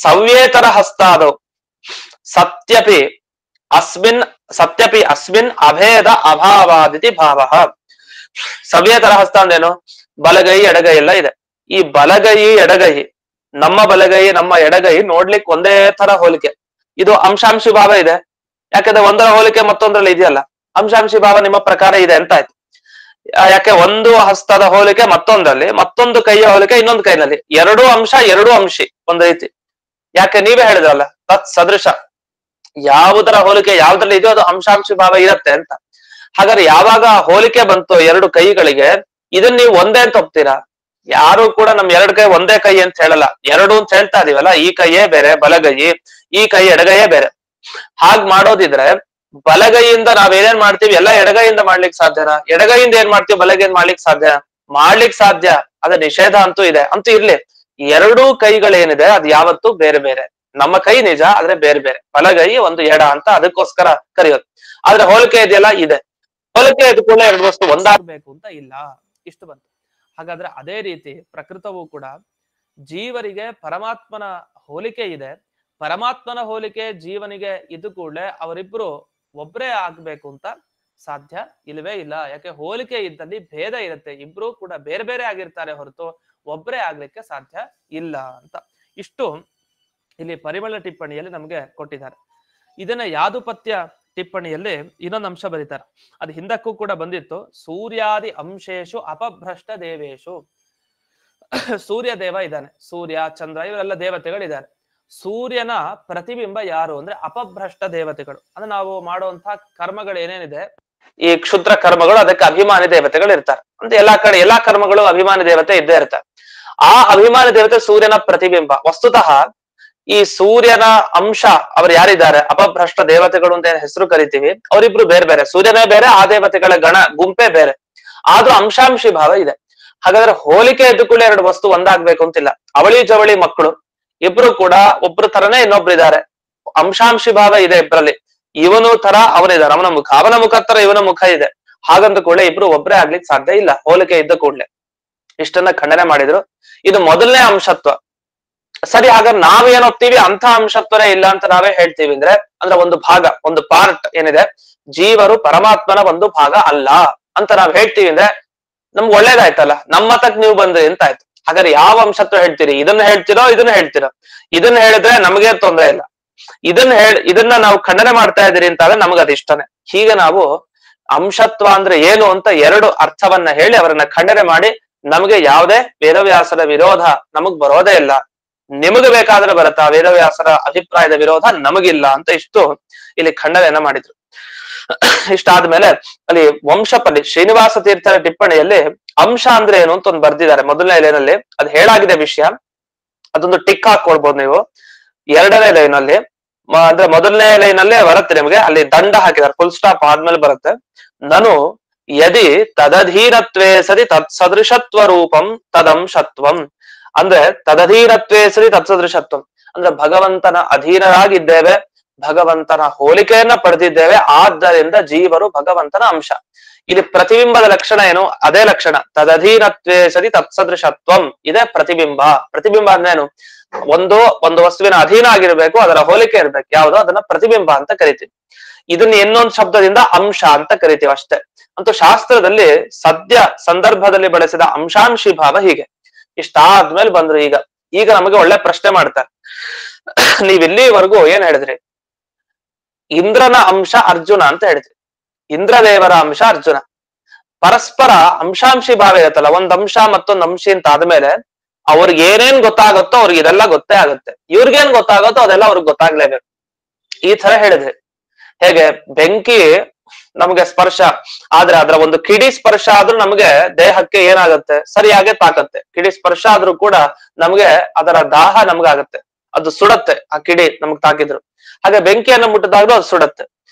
ಸವ್ಯೇತರ ಹಸ್ತಾದೌ ಸತ್ಯಪಿ ಅಸ್ಮಿನ್ ಅಭೇದ ಅಭಾವಾದಿತಿ ಭಾವ. ಸವ್ಯೇತರ ಹಸ್ತ ಅಂದೇನು? ಬಲಗೈ ಎಡಗೈ ಎಲ್ಲ ಇದೆ. ಈ ಬಲಗೈ ಎಡಗೈ, ನಮ್ಮ ಬಲಗೈ ನಮ್ಮ ಎಡಗೈ ನೋಡ್ಲಿಕ್ಕೆ ಒಂದೇ ತರ ಹೋಲಿಕೆ, ಇದು ಅಂಶಾಂಶಿ ಭಾವ ಇದೆ. ಯಾಕಂದ್ರೆ ಒಂದರ ಹೋಲಿಕೆ ಮತ್ತೊಂದ್ರಲ್ಲಿ ಇದೆಯಲ್ಲ, ಅಂಶಾಂಶಿ ಭಾವ ನಿಮ್ಮ ಪ್ರಕಾರ ಇದೆ ಅಂತ ಆಯ್ತು. ಯಾಕೆ? ಒಂದು ಹಸ್ತದ ಹೋಲಿಕೆ ಮತ್ತೊಂದರಲ್ಲಿ, ಮತ್ತೊಂದು ಕೈಯ ಹೋಲಿಕೆ ಇನ್ನೊಂದು ಕೈನಲ್ಲಿ, ಎರಡೂ ಅಂಶ ಎರಡೂ ಅಂಶಿ ಒಂದ್ ರೀತಿ. ಯಾಕೆ? ನೀವೇ ಹೇಳಿದ್ರಲ್ಲ ತತ್ ಸದೃಶ, ಯಾವುದರ ಹೋಲಿಕೆ ಯಾವ್ದ್ರಲ್ಲಿ ಇದೆಯೋ ಅದು ಅಂಶಾಂಶಿ ಭಾವ ಇರತ್ತೆ ಅಂತ. ಹಾಗಾದ್ರೆ ಯಾವಾಗ ಹೋಲಿಕೆ ಬಂತು ಎರಡು ಕೈಗಳಿಗೆ, ಇದನ್ನ ನೀವು ಒಂದೇ ಅಂತ ಒಪ್ತೀರಾ? ಯಾರು ಕೂಡ ನಮ್ ಎರಡು ಕೈ ಒಂದೇ ಕೈ ಅಂತ ಹೇಳಲ್ಲ, ಎರಡು ಅಂತ ಹೇಳ್ತಾ ಇದೀವಲ್ಲ. ಈ ಕೈಯೇ ಬೇರೆ ಬಲಗೈ, ಈ ಕೈ ಎಡಗೈಯೇ ಬೇರೆ. ಹಾಗ್ ಮಾಡೋದಿದ್ರೆ ಬಲಗೈಯಿಂದ ನಾವೇನೇನ್ ಮಾಡ್ತೀವಿ ಎಲ್ಲ ಎಡಗೈಯಿಂದ ಮಾಡ್ಲಿಕ್ಕೆ ಸಾಧ್ಯನಾ? ಎಡಗೈಯಿಂದ ಏನ್ ಮಾಡ್ತೀವಿ ಬಲಗೈಯಿಂದ ಮಾಡ್ಲಿಕ್ಕೆ ಸಾಧ್ಯ? ಮಾಡ್ಲಿಕ್ಕೆ ಸಾಧ್ಯ, ಅದ ನಿಷೇಧ ಅಂತೂ ಇದೆ. ಅಂತೂ ಇರ್ಲಿ, ಎರಡೂ ಕೈಗಳೇನಿದೆ ಅದು ಯಾವತ್ತೂ ಬೇರೆ ಬೇರೆ. ನಮ್ಮ ಕೈ ನಿಜ ಆದ್ರೆ ಬೇರೆ ಬೇರೆ, ಬಲಗೈ ಒಂದು ಎಡ ಅಂತ ಅದಕ್ಕೋಸ್ಕರ ಕರೆಯೋದು. ಆದ್ರೆ ಹೋಲಿಕೆ ಇದೆಯಲ್ಲ ಇದೆ. ಹೋಲಿಕೆ ಇದು ಕೂಡ ಎರಡು ವಸ್ತು ಒಂದಾಗ್ಬೇಕು ಅಂತ ಇಲ್ಲ. ಇಷ್ಟು ಬಂತು. ಹಾಗಾದ್ರೆ ಅದೇ ರೀತಿ ಪ್ರಕೃತವೂ ಕೂಡ ಜೀವರಿಗೆ ಪರಮಾತ್ಮನ ಹೋಲಿಕೆ ಇದೆ. ಪರಮಾತ್ಮನ ಹೋಲಿಕೆ ಜೀವನಿಗೆ ಇದ್ದು ಕೂಡಲೇ ಅವರಿಬ್ರು ಒಬ್ರೇ ಆಗ್ಬೇಕು ಅಂತ ಸಾಧ್ಯ ಇಲ್ಲವೇ ಇಲ್ಲ. ಯಾಕೆ? ಹೋಲಿಕೆ ಇದ್ದಲ್ಲಿ ಭೇದ ಇರುತ್ತೆ, ಇಬ್ರು ಕೂಡ ಬೇರೆ ಬೇರೆ ಆಗಿರ್ತಾರೆ ಹೊರತು ಒಬ್ರೇ ಆಗ್ಲಿಕ್ಕೆ ಸಾಧ್ಯ ಇಲ್ಲ ಅಂತ ಇಷ್ಟು ಇಲ್ಲಿ ಪರಿಮಳ ಟಿಪ್ಪಣಿಯಲ್ಲಿ ನಮ್ಗೆ ಕೊಟ್ಟಿದ್ದಾರೆ. ಇದನ್ನ ಯಾದುಪತ್ಯ ಟಿಪ್ಪಣಿಯಲ್ಲಿ ಇನ್ನೊಂದು ಅಂಶ ಬರೀತಾರೆ, ಅದು ಹಿಂದಕ್ಕೂ ಕೂಡ ಬಂದಿತ್ತು. ಸೂರ್ಯಾದಿ ಅಂಶೇಶು ಅಪಭ್ರಷ್ಟ ದೇವೇಶು. ಸೂರ್ಯ ದೇವ ಇದ್ದಾನೆ, ಸೂರ್ಯ ಚಂದ್ರ ಇವರೆಲ್ಲ ದೇವತೆಗಳಿದ್ದಾರೆ. ಸೂರ್ಯನ ಪ್ರತಿಬಿಂಬ ಯಾರು ಅಂದ್ರೆ ಅಪಭ್ರಷ್ಟ ದೇವತೆಗಳು. ಅಂದ್ರೆ ನಾವು ಮಾಡುವಂತಹ ಕರ್ಮಗಳು ಏನೇನಿದೆ, ಈ ಕ್ಷುದ್ರ ಕರ್ಮಗಳು, ಅದಕ್ಕೆ ಅಭಿಮಾನಿ ದೇವತೆಗಳು ಇರ್ತಾರೆ ಅಂತ. ಎಲ್ಲಾ ಕಡೆ ಎಲ್ಲಾ ಕರ್ಮಗಳು ಅಭಿಮಾನಿ ದೇವತೆ ಇದ್ದೇ ಇರ್ತಾರೆ. ಆ ಅಭಿಮಾನಿ ದೇವತೆ ಸೂರ್ಯನ ಪ್ರತಿಬಿಂಬ. ವಸ್ತುತಃ ಈ ಸೂರ್ಯನ ಅಂಶ ಅವ್ರು ಯಾರಿದ್ದಾರೆ, ಅಪಭ್ರಷ್ಟ ದೇವತೆಗಳು ಅಂತ ಏನ್ ಹೆಸರು ಕರಿತೀವಿ, ಅವರಿಬ್ರು ಬೇರೆ ಬೇರೆ. ಸೂರ್ಯನೇ ಬೇರೆ, ಆ ದೇವತೆಗಳ ಗಣ ಗುಂಪೇ ಬೇರೆ, ಆದ್ರೂ ಅಂಶಾಂಶಿ ಭಾವ ಇದೆ. ಹಾಗಾದ್ರೆ ಹೋಲಿಕೆ ಎದ್ದು ಕೂಡ ಎರಡು ವಸ್ತು ಒಂದಾಗ್ಬೇಕು ಅಂತಿಲ್ಲ. ಅವಳಿ ಜವಳಿ ಮಕ್ಕಳು ಇಬ್ರು ಕೂಡ ಒಬ್ರು ತರನೇ ಇನ್ನೊಬ್ರು ಇದ್ದಾರೆ, ಅಂಶಾಂಶಿ ಭಾವ ಇದೆ ಇಬ್ರಲ್ಲಿ. ಇವನು ತರ ಅವನಿದ್ದಾರೆ, ಅವನ ಮುಖ ತರ ಇವನ ಮುಖ ಇದೆ. ಹಾಗಂದ ಕೂಡಲೇ ಇಬ್ರು ಒಬ್ರೇ ಆಗ್ಲಿಕ್ಕೆ ಸಾಧ್ಯ ಇಲ್ಲ, ಹೋಲಿಕೆ ಇದ್ದ ಕೂಡಲೇ. ಇಷ್ಟನ್ನ ಖಂಡನೆ ಮಾಡಿದ್ರು. ಇದು ಮೊದಲನೇ ಅಂಶತ್ವ. ಸರಿ, ಹಾಗಾದ್ರೆ ನಾವೇನ್ ಹೋಗ್ತೀವಿ ಅಂತ ಅಂಶತ್ವನೇ ಇಲ್ಲ ಅಂತ ನಾವೇ ಹೇಳ್ತೀವಿ ಅಂದ್ರೆ ಒಂದು ಭಾಗ, ಒಂದು ಪಾರ್ಟ್ ಏನಿದೆ, ಜೀವರು ಪರಮಾತ್ಮನ ಒಂದು ಭಾಗ ಅಲ್ಲ ಅಂತ ನಾವ್ ಹೇಳ್ತೀವಿ ಅಂದ್ರೆ ನಮ್ಗೆ ಒಳ್ಳೇದಾಯ್ತಲ್ಲ, ನಮ್ಮ ಮತಕ್ ನೀವು ಬಂದ್ರಿ ಅಂತ ಆಯ್ತು. ಹಾಗಾದ್ರೆ ಯಾವ ಅಂಶತ್ವ ಹೇಳ್ತೀರಿ? ಇದನ್ನ ಹೇಳ್ತಿರೋ ಇದನ್ನ ಹೇಳ್ತಿರೋ? ಇದನ್ನ ಹೇಳಿದ್ರೆ ನಮಗೆ ತೊಂದರೆ ಇಲ್ಲ, ಇದನ್ನ ನಾವು ಖಂಡನೆ ಮಾಡ್ತಾ ಇದೀರಿ ಅಂತ ಆದ್ರೆ ನಮಗ್ ಅದು ಇಷ್ಟನೇ. ಹೀಗೆ ನಾವು ಅಂಶತ್ವ ಅಂದ್ರೆ ಏನು ಅಂತ ಎರಡು ಅರ್ಥವನ್ನ ಹೇಳಿ ಅವರನ್ನ ಖಂಡನೆ ಮಾಡಿ ನಮಗೆ ಯಾವುದೇ ವೇದವ್ಯಾಸರ ವಿರೋಧ ನಮಗ್ ಬರೋದೇ ಇಲ್ಲ. ನಿಮಗೆ ಬೇಕಾದ್ರೆ ಬರತ್ತಾ ವೇದವ್ಯಾಸರ ಅಭಿಪ್ರಾಯದ ವಿರೋಧ ನಮಗಿಲ್ಲ ಅಂತ ಇಷ್ಟು ಇಲ್ಲಿ ಖಂಡನೆಯನ್ನ ಮಾಡಿದ್ರು. ಇಷ್ಟಾದ್ಮೇಲೆ ಅಲ್ಲಿ ವಂಶಪಲ್ಲಿ ಶ್ರೀನಿವಾಸ ತೀರ್ಥರ ಟಿಪ್ಪಣಿಯಲ್ಲಿ ಅಂಶ ಅಂದ್ರೆ ಏನು ಅಂತ ಒಂದು ಬರ್ದಿದ್ದಾರೆ ಮೊದಲನೇ ಲೈನಲ್ಲಿ. ಅದು ಹೇಳಾಗಿದೆ ವಿಷಯ, ಅದೊಂದು ಟಿಕ್ ಹಾಕೊಳ್ಬಹುದು ನೀವು. ಎರಡನೇ ಲೈನಲ್ಲಿ ಅಂದ್ರೆ ಮೊದಲನೇ ಲೈನಲ್ಲೇ ಬರುತ್ತೆ ನಿಮಗೆ, ಅಲ್ಲಿ ದಂಡ ಹಾಕಿದ್ದಾರೆ, ಫುಲ್ ಸ್ಟಾಪ್ ಆದ್ಮೇಲೆ ಬರುತ್ತೆ. ನಾನು ಯದಿ ತದಧೀನತ್ವೇ ಸರಿ ತತ್ಸದೃಶತ್ವ ರೂಪಂ ತದಂಶತ್ವಂ. ಅಂದ್ರೆ ತದಧೀನತ್ವೇ ಸರಿ ತತ್ಸದೃಶತ್ವಂ ಅಂದ್ರೆ ಭಗವಂತನ ಅಧೀನರಾಗಿದ್ದೇವೆ, ಭಗವಂತನ ಹೋಲಿಕೆಯನ್ನ ಪಡೆದಿದ್ದೇವೆ, ಆದ್ದರಿಂದ ಜೀವರು ಭಗವಂತನ ಅಂಶ. ಇಲ್ಲಿ ಪ್ರತಿಬಿಂಬದ ಲಕ್ಷಣ ಏನು? ಅದೇ ಲಕ್ಷಣ, ತದಧೀನತ್ವೇ ಸರಿ ತತ್ಸದೃಶತ್ವಂ, ಇದೇ ಪ್ರತಿಬಿಂಬ. ಪ್ರತಿಬಿಂಬ ಅಂದ್ರೇನು? ಒಂದು ವಸ್ತುವಿನ ಅಧೀನ ಆಗಿರ್ಬೇಕು, ಅದರ ಹೋಲಿಕೆ ಇರ್ಬೇಕು, ಯಾವ್ದೋ ಅದನ್ನ ಪ್ರತಿಬಿಂಬ ಅಂತ ಕರಿತೀವಿ. ಇದನ್ನ ಇನ್ನೊಂದು ಶಬ್ದದಿಂದ ಅಂಶ ಅಂತ ಕರಿತೀವಿ ಅಷ್ಟೇ. ಅಂತೂ ಶಾಸ್ತ್ರದಲ್ಲಿ ಸದ್ಯ ಸಂದರ್ಭದಲ್ಲಿ ಬಳಸಿದ ಅಂಶಾಂಶಿ ಭಾವ ಹೀಗೆ. ಇಷ್ಟಾದ್ಮೇಲೆ ಬಂದ್ರು ಈಗ ನಮಗೆ ಒಳ್ಳೆ ಪ್ರಶ್ನೆ ಮಾಡ್ತಾರೆ. ನೀವಿಲ್ಲಿವರೆಗೂ ಏನ್ ಹೇಳಿದ್ರಿ? ಇಂದ್ರನ ಅಂಶ ಅರ್ಜುನ ಅಂತ ಹೇಳಿದ್ರಿ, ಇಂದ್ರದೇವರ ಅಂಶ ಅರ್ಜುನ. ಪರಸ್ಪರ ಅಂಶಾಂಶಿ ಭಾವ ಇರುತ್ತಲ್ಲ, ಒಂದ್ ಅಂಶ ಮತ್ತೊಂದ್ ಅಂಶಿ ಅಂತ ಆದ್ಮೇಲೆ ಅವ್ರಿಗೆ ಏನೇನ್ ಗೊತ್ತಾಗುತ್ತೋ ಅವ್ರಿಗೆ ಇದೆಲ್ಲ ಗೊತ್ತೇ ಆಗುತ್ತೆ, ಇವ್ರಿಗೇನ್ ಗೊತ್ತಾಗುತ್ತೋ ಅದೆಲ್ಲ ಅವ್ರಿಗೆ ಗೊತ್ತಾಗ್ಲೇಬೇಕು. ಈ ತರ ಹೇಳಿದ್ರಿ. ಹೇಗೆ ಬೆಂಕಿ ನಮ್ಗೆ ಸ್ಪರ್ಶ ಆದ್ರೆ ಅದರ ಒಂದು ಕಿಡಿ ಸ್ಪರ್ಶ ಆದ್ರೂ ನಮ್ಗೆ ದೇಹಕ್ಕೆ ಏನಾಗುತ್ತೆ? ಸರಿಯಾಗೆ ತಾಕತ್ತೆ. ಕಿಡಿ ಸ್ಪರ್ಶ ಆದ್ರೂ ಕೂಡ ನಮ್ಗೆ ಅದರ ದಾಹ ನಮ್ಗಾಗತ್ತೆ, ಅದು ಸುಡತ್ತೆ. ಆ ಕಿಡಿ ನಮ್ಗೆ ತಾಕಿದ್ರು ಹಾಗೆ ಬೆಂಕಿಯನ್ನು ಮುಟ್ಟಿದಾಗ್ಲೂ ಅದು ಸುಡತ್ತೆ.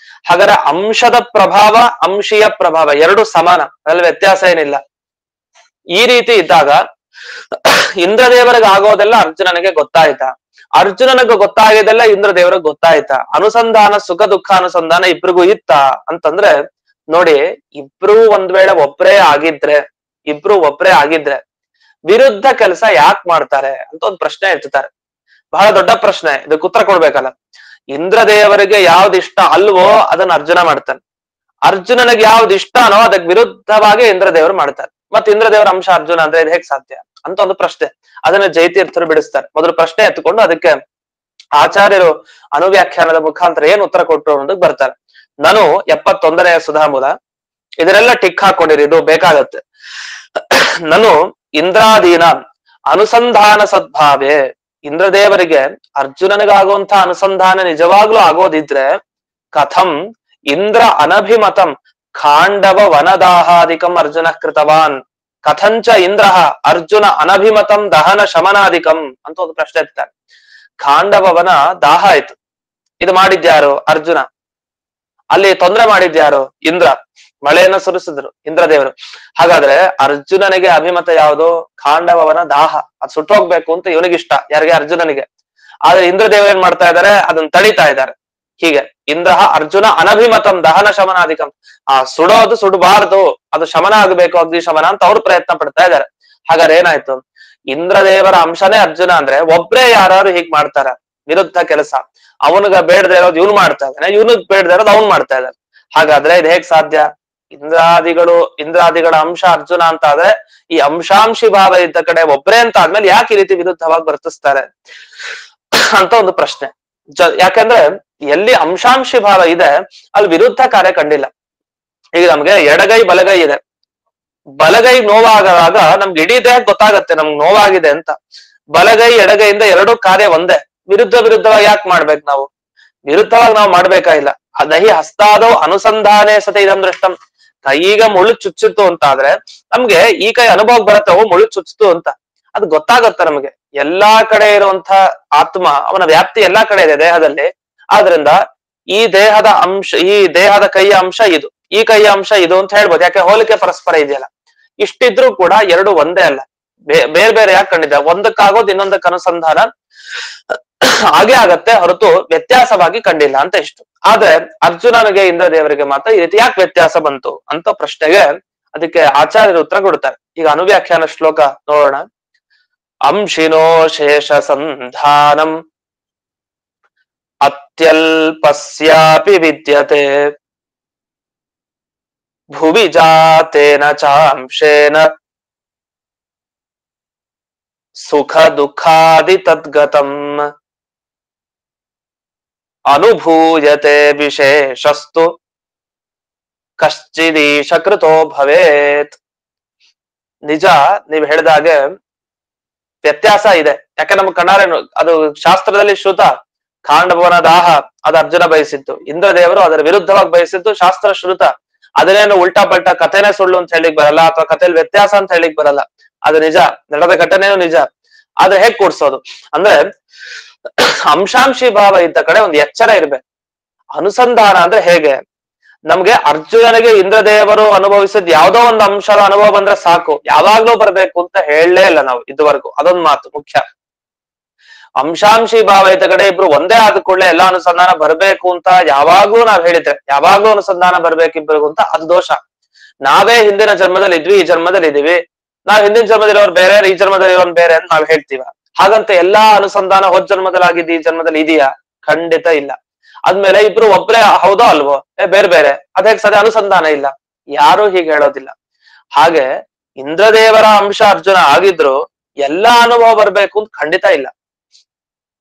ಹಾಗಾದ್ರೆ ಅಂಶದ ಪ್ರಭಾವ ಅಂಶೀಯ ಪ್ರಭಾವ ಎರಡು ಸಮಾನ, ಅದ್ರಲ್ಲಿ ವ್ಯತ್ಯಾಸ ಏನಿಲ್ಲ. ಈ ರೀತಿ ಇದ್ದಾಗ ಇಂದ್ರದೇವರಿಗೆ ಆಗೋದೆಲ್ಲ ಅರ್ಜುನನಿಗೆ ಗೊತ್ತಾಯ್ತಾ? ಅರ್ಜುನನಿಗೆ ಗೊತ್ತಾಗಿದೆಲ್ಲ ಇಂದ್ರದೇವರಿಗೆ ಗೊತ್ತಾಯ್ತಾ? ಅನುಸಂಧಾನ, ಸುಖ ದುಃಖ ಅನುಸಂಧಾನ ಇಬ್ರಿಗೂ ಇತ್ತ ಅಂತಂದ್ರೆ ನೋಡಿ, ಇಬ್ರು ಒಂದ್ ವೇಳೆ ಒಬ್ರೇ ಆಗಿದ್ರೆ ವಿರುದ್ಧ ಕೆಲಸ ಯಾಕೆ ಮಾಡ್ತಾರೆ ಅಂತ ಒಂದು ಪ್ರಶ್ನೆ ಎತ್ತುತ್ತಾರೆ. ಬಹಳ ದೊಡ್ಡ ಪ್ರಶ್ನೆ, ಇದಕ್ಕೆ ಉತ್ತರ ಕೊಡ್ಬೇಕಲ್ಲ. ಇಂದ್ರದೇವರಿಗೆ ಯಾವ್ದು ಇಷ್ಟ ಅಲ್ವೋ ಅದನ್ನ ಅರ್ಜುನ ಮಾಡ್ತಾನೆ, ಅರ್ಜುನನಿಗೆ ಯಾವ್ದು ಇಷ್ಟನೋ ಅದಕ್ಕೆ ವಿರುದ್ಧವಾಗಿ ಇಂದ್ರದೇವರು ಮಾಡ್ತಾರೆ. ಮತ್ತೆ ಇಂದ್ರದೇವರ ಅಂಶ ಅರ್ಜುನ ಅಂದ್ರೆ ಇದು ಹೇಗ್ ಸಾಧ್ಯ ಅಂತ ಒಂದು ಪ್ರಶ್ನೆ. ಅದನ್ನ ಜೈತೀರ್ಥರು ಬಿಡಿಸ್ತಾರೆ. ಮೊದಲು ಪ್ರಶ್ನೆ ಎತ್ತುಕೊಂಡು ಅದಕ್ಕೆ ಆಚಾರ್ಯರು ಅನುವ್ಯಾಖ್ಯಾನದ ಮುಖಾಂತರ ಏನ್ ಉತ್ತರ ಕೊಟ್ಟರು ಅನ್ನೋದಕ್ಕೆ ಬರ್ತಾರೆ. ನಾನು 71ನೇ ಸುಧಾಮೂಲ, ಇದರೆಲ್ಲ ಟಿಕ್ ಹಾಕೊಂಡಿರಿ, ಇದು ಬೇಕಾಗತ್ತೆ. ನಾನು ಇಂದ್ರಾದೀನ ಅನುಸಂಧಾನ ಸದ್ಭಾವೇ, ಇಂದ್ರದೇವರಿಗೆ ಅರ್ಜುನನಿಗಾಗುವಂತ ಅನುಸಂಧಾನ ನಿಜವಾಗ್ಲೂ ಆಗೋದಿದ್ರೆ ಕಥಂ ಇಂದ್ರ ಅನಭಿಮತಂ ಖಾಂಡವ ವನದಾಹಾದಿಕಂ ಅರ್ಜುನ ಕೃತವಾನ್ ಕಥಂಚ ಇಂದ್ರ ಅರ್ಜುನ ಅನಭಿಮತಂ ದಹನ ಶಮನಾದಿಕಂ ಅಂತ ಒಂದು ಪ್ರಶ್ನೆ ಎತ್ತಾರೆ. ಖಾಂಡವವನ ದಾಹ ಆಯ್ತು, ಇದು ಮಾಡಿದ್ಯಾರು? ಅರ್ಜುನ. ಅಲ್ಲಿ ತೊಂದರೆ ಮಾಡಿದ್ಯಾರು? ಇಂದ್ರ. ಮಳೆಯನ್ನ ಸುರಿಸಿದ್ರು ಇಂದ್ರದೇವರು. ಹಾಗಾದ್ರೆ ಅರ್ಜುನನಿಗೆ ಅಭಿಮತ ಯಾವುದು? ಖಾಂಡವವನ ದಾಹ, ಅದು ಸುಟ್ಟೋಗ್ಬೇಕು ಅಂತ ಇವನಿಗಿಷ್ಟ, ಯಾರಿಗೆ? ಅರ್ಜುನನಿಗೆ. ಆದ್ರೆ ಇಂದ್ರದೇವರು ಏನ್ ಮಾಡ್ತಾ ಇದ್ದಾರೆ? ಅದನ್ನ ತಡಿತಾ ಇದ್ದಾರೆ. ಹೀಗೆ ಇಂದ್ರ ಅರ್ಜುನ ಅನಭಿಮತಂ ದಹನ ಶಮನಾದಿಕಂ, ಸುಡೋದು ಸುಡಬಾರ್ದು, ಅದು ಶಮನ ಆಗ್ಬೇಕು, ಅಗ್ನಿ ಶಮನ ಅಂತ ಅವ್ರು ಪ್ರಯತ್ನ ಪಡ್ತಾ ಇದ್ದಾರೆ. ಹಾಗಾದ್ರೆ ಏನಾಯ್ತು? ಇಂದ್ರದೇವರ ಅಂಶನೇ ಅರ್ಜುನ ಅಂದ್ರೆ ಒಬ್ರೇ ಯಾರು ಹೀಗ್ ಮಾಡ್ತಾರ? ವಿರುದ್ಧ ಕೆಲಸ. ಅವನಿಗ ಬೇಡದೇ ಇರೋದು ಇವ್ನು ಮಾಡ್ತಾ ಇದ್ದಾನೆ, ಇವನಿಗ್ ಬೇಡದೇ ಇರೋದು ಅವ್ನು ಮಾಡ್ತಾ ಇದ್ದಾನೆ. ಹಾಗಾದ್ರೆ ಇದು ಹೇಗ್ ಸಾಧ್ಯ? ಇಂದ್ರಾದಿಗಳ ಅಂಶ ಅರ್ಜುನ ಅಂತ ಆದ್ರೆ ಈ ಅಂಶಾಂಶಿ ಭಾವ ಇದ್ದ ಕಡೆ ಒಬ್ರೇ ಅಂತ ಆದ್ಮೇಲೆ ಯಾಕೆ ಈ ರೀತಿ ವಿರುದ್ಧವಾಗಿ ವರ್ತಿಸ್ತಾರೆ ಅಂತ ಒಂದು ಪ್ರಶ್ನೆ. ಯಾಕಂದ್ರೆ ಎಲ್ಲಿ ಅಂಶಾಂಶಿ ಭಾವ ಇದೆ ಅಲ್ಲಿ ವಿರುದ್ಧ ಕಾರ್ಯ ಕಂಡಿಲ್ಲ. ಈಗ ನಮ್ಗೆ ಎಡಗೈ ಬಲಗೈ ಇದೆ, ಬಲಗೈ ನೋವಾದಾಗ ನಮ್ಗೆ ಇಡೀ ದೇಹ ಗೊತ್ತಾಗತ್ತೆ ನಮ್ಗೆ ನೋವಾಗಿದೆ ಅಂತ. ಬಲಗೈ ಎಡಗೈಯಿಂದ ಎರಡೂ ಕಾರ್ಯ ಒಂದೇ. ವಿರುದ್ಧವಾಗಿ ಯಾಕೆ ಮಾಡ್ಬೇಕು ನಾವು? ವಿರುದ್ಧವಾಗಿ ನಾವು ಮಾಡ್ಬೇಕಾಗಿಲ್ಲ. ದಹಿ ಹಸ್ತಾದೋ ಅನುಸಂಧಾನೇ ಸತ ಇದಂ ದೃಷ್ಟಂ. ಕೈಗ ಮುಳ್ಳು ಚುಚ್ಚಿತು ಅಂತ ಆದ್ರೆ ನಮ್ಗೆ ಈ ಕೈ ಅನುಭವ ಬರುತ್ತೆ, ಓ ಮುಳ್ಳು ಚುಚ್ಚಿತು ಅಂತ. ಅದು ಗೊತ್ತಾಗತ್ತೆ ನಮ್ಗೆ. ಎಲ್ಲಾ ಕಡೆ ಇರುವಂತ ಆತ್ಮ, ಅವನ ವ್ಯಾಪ್ತಿ ಎಲ್ಲಾ ಕಡೆ ಇದೆ ದೇಹದಲ್ಲಿ. ಆದ್ರಿಂದ ಈ ದೇಹದ ಕೈಯ ಅಂಶ ಇದು, ಈ ಕೈಯ ಅಂಶ ಇದು ಅಂತ ಹೇಳ್ಬೋದು. ಯಾಕೆ? ಹೋಲಿಕೆ ಪರಸ್ಪರ ಇದೆಯಲ್ಲ. ಇಷ್ಟಿದ್ರೂ ಕೂಡ ಎರಡು ಒಂದೇ ಅಲ್ಲ, ಬೇರೆ ಬೇರೆ ಯಾಕೆ ಕಂಡಿದ್ದ? ಒಂದಕ್ಕಾಗೋದು ಇನ್ನೊಂದಕ್ಕೆ ಅನುಸಂಧಾನ ಹಾಗೆ ಆಗತ್ತೆ ಹೊರತು ವ್ಯತ್ಯಾಸವಾಗಿ ಕಂಡಿಲ್ಲ ಅಂತ ಇಷ್ಟು. ಆದ್ರೆ ಅರ್ಜುನನಿಗೆ ಇಂದ್ರದೇವರಿಗೆ ಮಾತ್ರ ಈ ರೀತಿ ಯಾಕೆ ವ್ಯತ್ಯಾಸ ಬಂತು ಅಂತ ಪ್ರಶ್ನೆಗೆ ಅದಕ್ಕೆ ಆಚಾರ್ಯರು ಉತ್ತರ ಕೊಡ್ತಾರೆ. ಈಗ ಅನುವ್ಯಾಖ್ಯಾನ ಶ್ಲೋಕ ನೋಡೋಣ. ಅಂಶಿನೋ ಶೇಷ ಸಂಧಾನಂ ಅತ್ಯಲ್ಪಸ್ಯಾಪಿ ವಿದ್ಯತೆ ಭುವಿ ಜಾತೇನ ಚಾಂಶೇನ ಸುಖ ದುಃಖಾದಿ ತದ್ಗತಂ ಅನುಭೂಯತೆ ವಿಶೇಷಸ್ತು ಕಶ್ಚಿದೀಶ ಕೃತೋ ಭವೇತ್. ನಿಜ, ನೀವು ಹೇಳಿದಾಗೆ ವ್ಯತ್ಯಾಸ ಇದೆ. ಯಾಕೆ ನಮ್ಗೆ ಕಣ್ಣಾರೆ ಅದು ಶಾಸ್ತ್ರದಲ್ಲಿ ಶ್ರುತ. ಖಾಂಡವನ ದಾಹ ಅದು ಅರ್ಜುನ ಬಯಸಿತ್ತು, ಇಂದ್ರದೇವರು ಅದರ ವಿರುದ್ಧವಾಗಿ ಬಯಸಿದ್ದು ಶಾಸ್ತ್ರ ಶ್ರುತ. ಅದನ್ನೇನು ಉಲ್ಟಾ ಪಲ್ಟಾ ಕಥೆನೇ ಸುಳ್ಳು ಅಂತ ಹೇಳಿಕ್ ಬರಲ್ಲ, ಅಥವಾ ಕಥೆಯಲ್ಲಿ ವ್ಯತ್ಯಾಸ ಅಂತ ಹೇಳಿಕ್ ಬರಲ್ಲ. ಅದು ನಿಜ, ನಡೆದ ಘಟನೆಯೂ ನಿಜ. ಆದ್ರೆ ಹೇಗ್ ಕೂಡ್ಸೋದು ಅಂದ್ರೆ ಅಂಶಾಂಶಿ ಭಾವ ಇದ್ದ ಕಡೆ ಒಂದು ಎಚ್ಚರ ಇರ್ಬೇಕು. ಅನುಸಂಧಾನ ಅಂದ್ರೆ ಹೇಗೆ? ನಮ್ಗೆ ಅರ್ಜುನನಿಗೆ ಇಂದ್ರದೇವರು ಅನುಭವಿಸಿದ ಯಾವ್ದೋ ಒಂದು ಅಂಶದ ಅನುಭವ ಬಂದ್ರೆ ಸಾಕು, ಯಾವಾಗ್ಲೂ ಬರ್ಬೇಕು ಅಂತ ಹೇಳಲೇ ಇಲ್ಲ ನಾವು ಇದುವರೆಗೂ. ಅದೊಂದು ಮಾತು ಮುಖ್ಯ. ಅಂಶಾಂಶಿ ಭಾವ ಇದ್ದ ಕಡೆ ಇಬ್ರು ಒಂದೇ ಆದ ಕೂಡಲೇ ಎಲ್ಲಾ ಅನುಸಂಧಾನ ಬರ್ಬೇಕು ಅಂತ ಯಾವಾಗ್ಲೂ ನಾವ್ ಹೇಳಿದ್ರೆ, ಯಾವಾಗ್ಲೂ ಅನುಸಂಧಾನ ಬರ್ಬೇಕಿಬ್ರಿಗೂ ಅಂತ ಅದು ದೋಷ. ನಾವೇ ಹಿಂದಿನ ಜನ್ಮದಲ್ಲಿ ಇದ್ವಿ, ಈ ಜನ್ಮದಲ್ಲಿ ಇದೀವಿ, ನಾವ್ ಹಿಂದಿನ ಜನ್ಮದಲ್ಲಿರೋರು ಬೇರೆ, ಈ ಜನ್ಮದಲ್ಲಿ ಇರೋನ್ ಬೇರೆ ಅಂತ ನಾವ್ ಹೇಳ್ತೀವ. ಹಾಗಂತ ಎಲ್ಲಾ ಅನುಸಂಧಾನ ಹೋದ್ ಜನ್ಮದಲ್ಲಿ ಆಗಿದ್ದು ಈ ಜನ್ಮದಲ್ಲಿ ಇದೆಯಾ? ಖಂಡಿತ ಇಲ್ಲ. ಆದ್ಮೇಲೆ ಇಬ್ರು ಒಬ್ರೇ ಹೌದೋ ಅಲ್ವೋ, ಬೇರೆ ಬೇರೆ, ಅದೇಗ್ ಸದ ಅನುಸಂಧಾನ ಇಲ್ಲ, ಯಾರು ಹೀಗೆ ಹೇಳೋದಿಲ್ಲ. ಹಾಗೆ ಇಂದ್ರದೇವರ ಅಂಶ ಅರ್ಜುನ ಆಗಿದ್ರು ಎಲ್ಲಾ ಅನುಭವ ಬರ್ಬೇಕು ಅಂತ ಖಂಡಿತ ಇಲ್ಲ.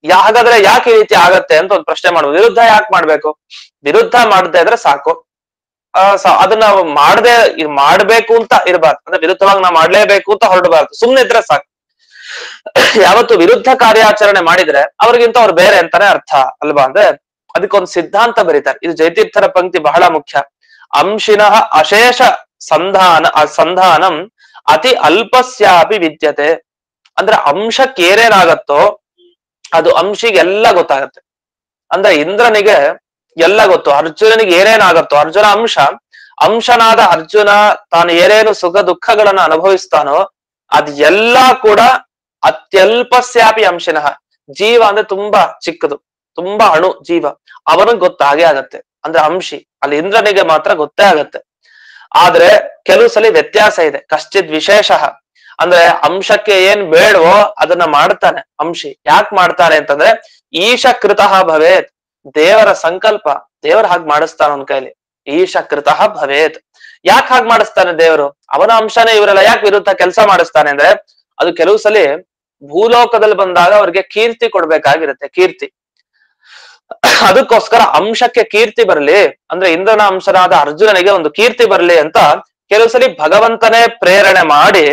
ಹಾಗಾದ್ರೆ ಯಾಕೆ ಈ ರೀತಿ ಆಗತ್ತೆ ಅಂತ ಒಂದು ಪ್ರಶ್ನೆ ಮಾಡ್ಬೋದು. ವಿರುದ್ಧ ಯಾಕೆ ಮಾಡ್ಬೇಕು? ವಿರುದ್ಧ ಮಾಡದೇ ಇದ್ರೆ ಸಾಕು. ಅದನ್ನ ಮಾಡ್ಬೇಕು ಅಂತ ಇರಬಾರ್ದು, ಅಂದ್ರೆ ವಿರುದ್ಧವಾಗಿ ನಾವು ಮಾಡ್ಲೇಬೇಕು ಅಂತ ಹೊರಡಬಾರ್ದು, ಸುಮ್ನೆ ಇದ್ರೆ ಸಾಕು. ಯಾವತ್ತು ವಿರುದ್ಧ ಕಾರ್ಯಾಚರಣೆ ಮಾಡಿದ್ರೆ ಅವ್ರಿಗಿಂತ ಅವ್ರು ಬೇರೆ ಅಂತಾನೆ ಅರ್ಥ ಅಲ್ವಾ? ಅಂದ್ರೆ ಅದಕ್ಕೊಂದು ಸಿದ್ಧಾಂತ ಬರೀತಾರೆ, ಇದು ಜಯತೀರ್ಥರ ಪಂಕ್ತಿ ಬಹಳ ಮುಖ್ಯ. ಅಂಶಿನಃ ಅಶೇಷ ಸಂಧಾನಂ ಅತಿ ಅಲ್ಪಸ್ಯಾಪಿ ವಿದ್ಯತೆ. ಅಂದ್ರೆ ಅಂಶಕ್ಕೆ ಏನೇನಾಗತ್ತೋ ಅದು ಅಂಶಿಗೆಲ್ಲ ಗೊತ್ತಾಗತ್ತೆ. ಅಂದ್ರೆ ಇಂದ್ರನಿಗೆ ಎಲ್ಲ ಗೊತ್ತು, ಅರ್ಜುನನಿಗೆ ಏನೇನಾಗತ್ತೋ, ಅರ್ಜುನ ಅಂಶನಾದ ಅರ್ಜುನ ತಾನು ಏನೇನು ಸುಖ ದುಃಖಗಳನ್ನ ಅನುಭವಿಸ್ತಾನೋ ಅದ್ ಎಲ್ಲಾ ಕೂಡ ಅತ್ಯಲ್ಪಸ್ಯಾಪಿ ಅಂಶಿನಃ. ಜೀವ ಅಂದ್ರೆ ತುಂಬಾ ಚಿಕ್ಕದು, ತುಂಬಾ ಅಣು ಜೀವ, ಅವನಿಗೆ ಗೊತ್ತಾಗೇ ಆಗತ್ತೆ. ಅಂದ್ರೆ ಅಂಶಿ ಅಲ್ಲಿ ಇಂದ್ರನಿಗೆ ಮಾತ್ರ ಗೊತ್ತೇ ಆಗತ್ತೆ. ಆದ್ರೆ ಕೆಲವು ಸಲ ವ್ಯತ್ಯಾಸ ಇದೆ. ಕಶ್ಚಿತ್ ವಿಶೇಷ ಅಂದ್ರೆ ಅಂಶಕ್ಕೆ ಏನ್ ಬೇಡವೋ ಅದನ್ನ ಮಾಡ್ತಾನೆ ಅಂಶಿ. ಯಾಕೆ ಮಾಡ್ತಾನೆ ಅಂತಂದ್ರೆ ಈಶ ಕೃತಃ ಭವೇತ್, ದೇವರ ಸಂಕಲ್ಪ, ದೇವರ ಹಾಗೆ ಮಾಡಿಸ್ತಾನ ಅವನ ಕೈಲಿ. ಈಶ ಕೃತಃ ಭವೇತ್, ಯಾಕೆ ಹಾಗೆ ಮಾಡಿಸ್ತಾನೆ ದೇವರು? ಅವನ ಅಂಶನೇ ಇವರೆಲ್ಲ ಯಾಕೆ ವಿರುದ್ಧ ಕೆಲಸ ಮಾಡಿಸ್ತಾನೆ ಅಂದ್ರೆ ಅದು ಕೆಲವು ಸಲ ಭೂಲೋಕದಲ್ಲಿ ಬಂದಾಗ ಅವ್ರಿಗೆ ಕೀರ್ತಿ ಕೊಡ್ಬೇಕಾಗಿರುತ್ತೆ, ಕೀರ್ತಿ. ಅದಕ್ಕೋಸ್ಕರ ಅಂಶಕ್ಕೆ ಕೀರ್ತಿ ಬರ್ಲಿ, ಅಂದ್ರೆ ಇಂದ್ರನ ಅಂಶನಾದ ಅರ್ಜುನನಿಗೆ ಒಂದು ಕೀರ್ತಿ ಬರ್ಲಿ ಅಂತ ಕೆಲವು ಸಲ ಭಗವಂತನೇ ಪ್ರೇರಣೆ ಮಾಡಿ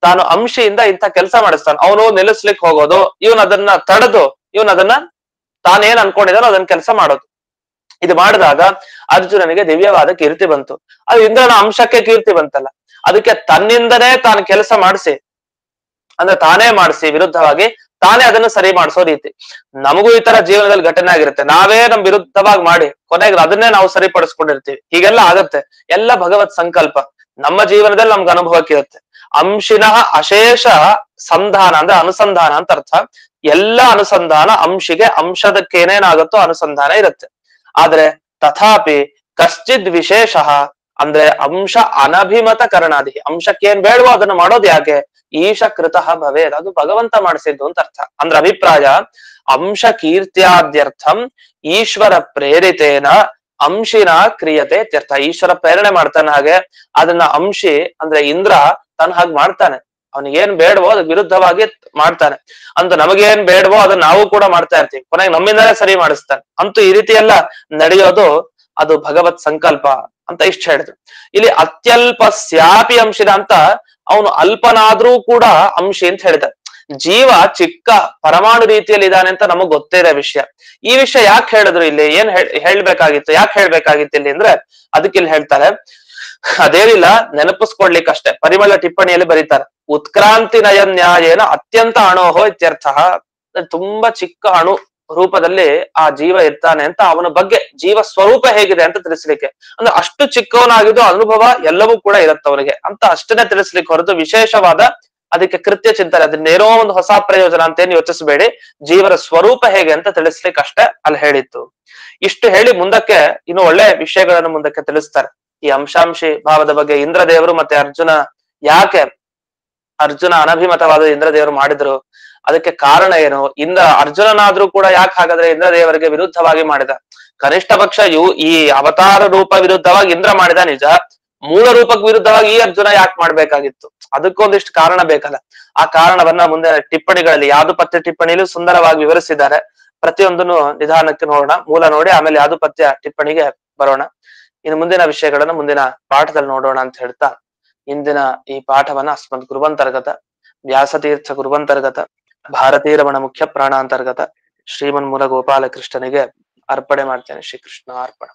ತಾನು ಅಂಶಿಯಿಂದ ಇಂಥ ಕೆಲಸ ಮಾಡಿಸ್ತಾನೆ. ಅವನು ನಿಲ್ಲಿಸ್ಲಿಕ್ಕೆ ಹೋಗೋದು, ಇವನ್ ಅದನ್ನ ತಡೆದು ಇವನ್ ಅದನ್ನ ತಾನೇನ್ ಅನ್ಕೊಂಡಿದಾನೋ ಅದನ್ನ ಕೆಲಸ ಮಾಡೋದು. ಇದು ಮಾಡಿದಾಗ ಅರ್ಜುನನಿಗೆ ದಿವ್ಯವಾದ ಕೀರ್ತಿ ಬಂತು. ಅದು ಇಂದ್ರನ ಅಂಶಕ್ಕೆ ಕೀರ್ತಿ ಬಂತಲ್ಲ, ಅದಕ್ಕೆ ತನ್ನಿಂದನೇ ತಾನು ಕೆಲಸ ಮಾಡಿಸಿ, ಅಂದ್ರೆ ತಾನೇ ಮಾಡಿಸಿ ವಿರುದ್ಧವಾಗಿ ತಾನೇ ಅದನ್ನು ಸರಿ ಮಾಡಿಸೋ ರೀತಿ. ನಮಗೂ ಈ ತರ ಜೀವನದಲ್ಲಿ ಘಟನೆ ಆಗಿರುತ್ತೆ, ನಾವೇ ನಮ್ ವಿರುದ್ಧವಾಗಿ ಮಾಡಿ ಕೊನೆಗೆ ಅದನ್ನೇ ನಾವು ಸರಿಪಡಿಸ್ಕೊಂಡಿರ್ತೀವಿ. ಹೀಗೆಲ್ಲ ಆಗತ್ತೆ, ಎಲ್ಲ ಭಗವತ್ ಸಂಕಲ್ಪ. ನಮ್ಮ ಜೀವನದಲ್ಲಿ ನಮ್ಗೆ ಅನುಭವಕ್ಕಿರುತ್ತೆ. ಅಂಶಿನಃ ಅಶೇಷ ಸಂಧಾನ ಅಂದ್ರೆ ಅನುಸಂಧಾನ ಅಂತ ಅರ್ಥ. ಎಲ್ಲ ಅನುಸಂಧಾನ ಅಂಶಿಗೆ, ಅಂಶದಕ್ಕೆ ಏನೇನಾಗುತ್ತೋ ಅನುಸಂಧಾನ ಇರುತ್ತೆ. ಆದ್ರೆ ತಥಾಪಿ ಕಶ್ಚಿದ್ ವಿಶೇಷ ಅಂದ್ರೆ ಅಂಶ ಅನಭಿಮತ ಕರಣಾದಿ, ಅಂಶಕ್ಕೆ ಏನ್ ಬೇಡವೋ ಅದನ್ನು ಮಾಡೋದು ಯಾಕೆ? ಈಶ ಕೃತಃ ಭವೇದ್, ಅದು ಭಗವಂತ ಮಾಡಿಸಿದ್ದು ಅಂತ ಅರ್ಥ. ಅಂದ್ರೆ ಅಭಿಪ್ರಾಯ ಅಂಶ ಕೀರ್ತ್ಯಾದ್ಯರ್ಥಂ ಈಶ್ವರ ಪ್ರೇರಿತೇನ ಅಂಶಿನ ಕ್ರಿಯತೆ ಇತ್ಯರ್ಥ. ಈಶ್ವರ ಪ್ರೇರಣೆ ಮಾಡ್ತಾನೆ ಹಾಗೆ, ಅದನ್ನ ಅಂಶಿ ಅಂದ್ರೆ ಇಂದ್ರ ತನ್ನ ಹಾಗೆ ಮಾಡ್ತಾನೆ. ಅವನಿಗೇನ್ ಬೇಡವೋ ಅದಕ್ಕೆ ವಿರುದ್ಧವಾಗಿ ಮಾಡ್ತಾನೆ. ಅಂತ ನಮಗೇನ್ ಬೇಡವೋ ಅದನ್ನ ನಾವು ಕೂಡ ಮಾಡ್ತಾ ಇರ್ತೀವಿ, ಕೊನೆಗೆ ನಮ್ಮಿಂದಲೇ ಸರಿ ಮಾಡಿಸ್ತಾನೆ. ಅಂತೂ ಈ ರೀತಿ ಎಲ್ಲ ನಡೆಯೋದು ಅದು ಭಗವತ್ ಸಂಕಲ್ಪ ಅಂತ ಇಷ್ಟ ಹೇಳಿದ್ರು. ಇಲ್ಲಿ ಅತ್ಯಲ್ಪ ಸ್ಯಾಪಿ ಅಂಶಿನ ಅಂತ ಅವನು ಅಲ್ಪನಾದ್ರೂ ಕೂಡ ಅಂಶಿ ಅಂತ ಹೇಳಿದ. ಜೀವ ಚಿಕ್ಕ ಪರಮಾಣು ರೀತಿಯಲ್ಲಿ ಇದ್ದಾನೆ ಅಂತ ನಮಗ್ ಗೊತ್ತೇ ಇರೋ ವಿಷಯ. ಈ ವಿಷಯ ಯಾಕೆ ಹೇಳಿದ್ರು ಇಲ್ಲಿ? ಏನ್ ಹೇಳ್ಬೇಕಾಗಿತ್ತು, ಯಾಕೆ ಹೇಳ್ಬೇಕಾಗಿತ್ತು ಇಲ್ಲಿ ಅಂದ್ರೆ ಅದಕ್ಕೆ ಇಲ್ಲಿ ಹೇಳ್ತಾರೆ, ಅದೇನಿಲ್ಲ ನೆನಪಿಸ್ಕೊಡ್ಲಿಕ್ಕಷ್ಟೇ. ಪರಿಮಳ ಟಿಪ್ಪಣಿಯಲ್ಲಿ ಬರೀತಾರೆ, ಉತ್ಕ್ರಾಂತಿ ನಯ ನ್ಯಾಯೇನ ಅತ್ಯಂತ ಅಣೋಹೋ ಇತ್ಯರ್ಥ. ತುಂಬಾ ಚಿಕ್ಕ ಅಣು ರೂಪದಲ್ಲಿ ಆ ಜೀವ ಇರ್ತಾನೆ ಅಂತ, ಅವನ ಬಗ್ಗೆ ಜೀವ ಸ್ವರೂಪ ಹೇಗಿದೆ ಅಂತ ತಿಳಿಸ್ಲಿಕ್ಕೆ. ಅಂದ್ರೆ ಅಷ್ಟು ಚಿಕ್ಕವನಾಗಿದ್ದು ಅನುಭವ ಎಲ್ಲವೂ ಕೂಡ ಇರುತ್ತೆ ಅವನಿಗೆ ಅಂತ ಅಷ್ಟನ್ನೇ ತಿಳಿಸ್ಲಿಕ್ಕೆ ಹೊರತು ವಿಶೇಷವಾದ ಅದಕ್ಕೆ ಕೃತ್ಯ ಚಿಂತನೆ, ಅದನ್ನೇನೋ ಒಂದು ಹೊಸ ಪ್ರಯೋಜನ ಅಂತೇನು ಯೋಚಿಸಬೇಡಿ, ಜೀವರ ಸ್ವರೂಪ ಹೇಗೆ ಅಂತ ತಿಳಿಸ್ಲಿಕ್ಕೆ ಅಷ್ಟೇ ಅಲ್ಲಿ ಹೇಳಿತ್ತು. ಇಷ್ಟು ಹೇಳಿ ಮುಂದಕ್ಕೆ ಇನ್ನು ಒಳ್ಳೆ ವಿಷಯಗಳನ್ನು ಮುಂದಕ್ಕೆ ತಿಳಿಸ್ತಾರೆ. ಈ ಅಂಶಾಂಶಿ ಭಾವದ ಬಗ್ಗೆ ಇಂದ್ರದೇವರು ಮತ್ತೆ ಅರ್ಜುನ, ಯಾಕೆ ಅರ್ಜುನ ಅನಭಿಮತವಾದ ಇಂದ್ರದೇವರು ಮಾಡಿದ್ರು, ಅದಕ್ಕೆ ಕಾರಣ ಏನು? ಅರ್ಜುನನಾದ್ರೂ ಕೂಡ ಯಾಕೆ ಹಾಗಾದ್ರೆ ಇಂದ್ರದೇವರಿಗೆ ವಿರುದ್ಧವಾಗಿ ಮಾಡಿದ? ಕನಿಷ್ಠ ಪಕ್ಷ ಈ ಅವತಾರ ರೂಪ ವಿರುದ್ಧವಾಗಿ ಇಂದ್ರ ಮಾಡಿದ ನಿಜ, ಮೂಲ ರೂಪಕ್ಕೆ ವಿರುದ್ಧವಾಗಿ ಈ ಅರ್ಜುನ ಯಾಕೆ ಮಾಡ್ಬೇಕಾಗಿತ್ತು? ಅದಕ್ಕೊಂದಿಷ್ಟು ಕಾರಣ ಬೇಕಲ್ಲ. ಆ ಕಾರಣವನ್ನ ಮುಂದೆ ಟಿಪ್ಪಣಿಗಳಲ್ಲಿ ಯಾದುಪತ್ಯ ಟಿಪ್ಪಣಿಲೂ ಸುಂದರವಾಗಿ ವಿವರಿಸಿದ್ದಾರೆ. ಪ್ರತಿಯೊಂದನ್ನು ನಿಧಾನಕ್ಕೆ ನೋಡೋಣ, ಮೂಲ ನೋಡಿ ಆಮೇಲೆ ಯಾದುಪತ್ಯ ಟಿಪ್ಪಣಿಗೆ ಬರೋಣ. ಇನ್ನು ಮುಂದಿನ ವಿಷಯಗಳನ್ನು ಮುಂದಿನ ಪಾಠದಲ್ಲಿ ನೋಡೋಣ ಅಂತ ಹೇಳ್ತಾ, ಇಂದಿನ ಈ ಪಾಠವನ್ನ ಅಸ್ಮದ್ ಗುರುವಂತರ್ಗತ ವ್ಯಾಸತೀರ್ಥ ಗುರುವಂತರ್ಗತ ಭಾರತೀಯ ರಮಣ ಮುಖ್ಯ ಪ್ರಾಣಾಂತರ್ಗತ ಶ್ರೀಮನ್ ಮೂಲ ಗೋಪಾಲಕೃಷ್ಣನಿಗೆ ಅರ್ಪಣೆ ಮಾಡ್ತೇನೆ. ಶ್ರೀಕೃಷ್ಣ ಅರ್ಪಣ.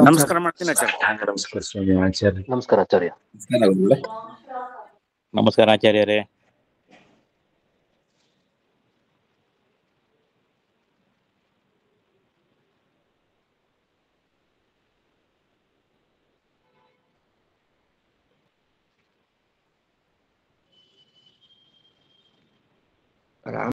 ನಮಸ್ಕಾರ ಮಾಡ್ತೀನಿ ಆಚಾರ್ಯ. ನಮಸ್ಕಾರ ಸ್ವಾಮಿ ಆಚಾರ್ಯ. ನಮಸ್ಕಾರ ಆಚಾರ್ಯ. ನಮಸ್ಕಾರ ಆಚಾರ್ಯರೇ. ರಾಮ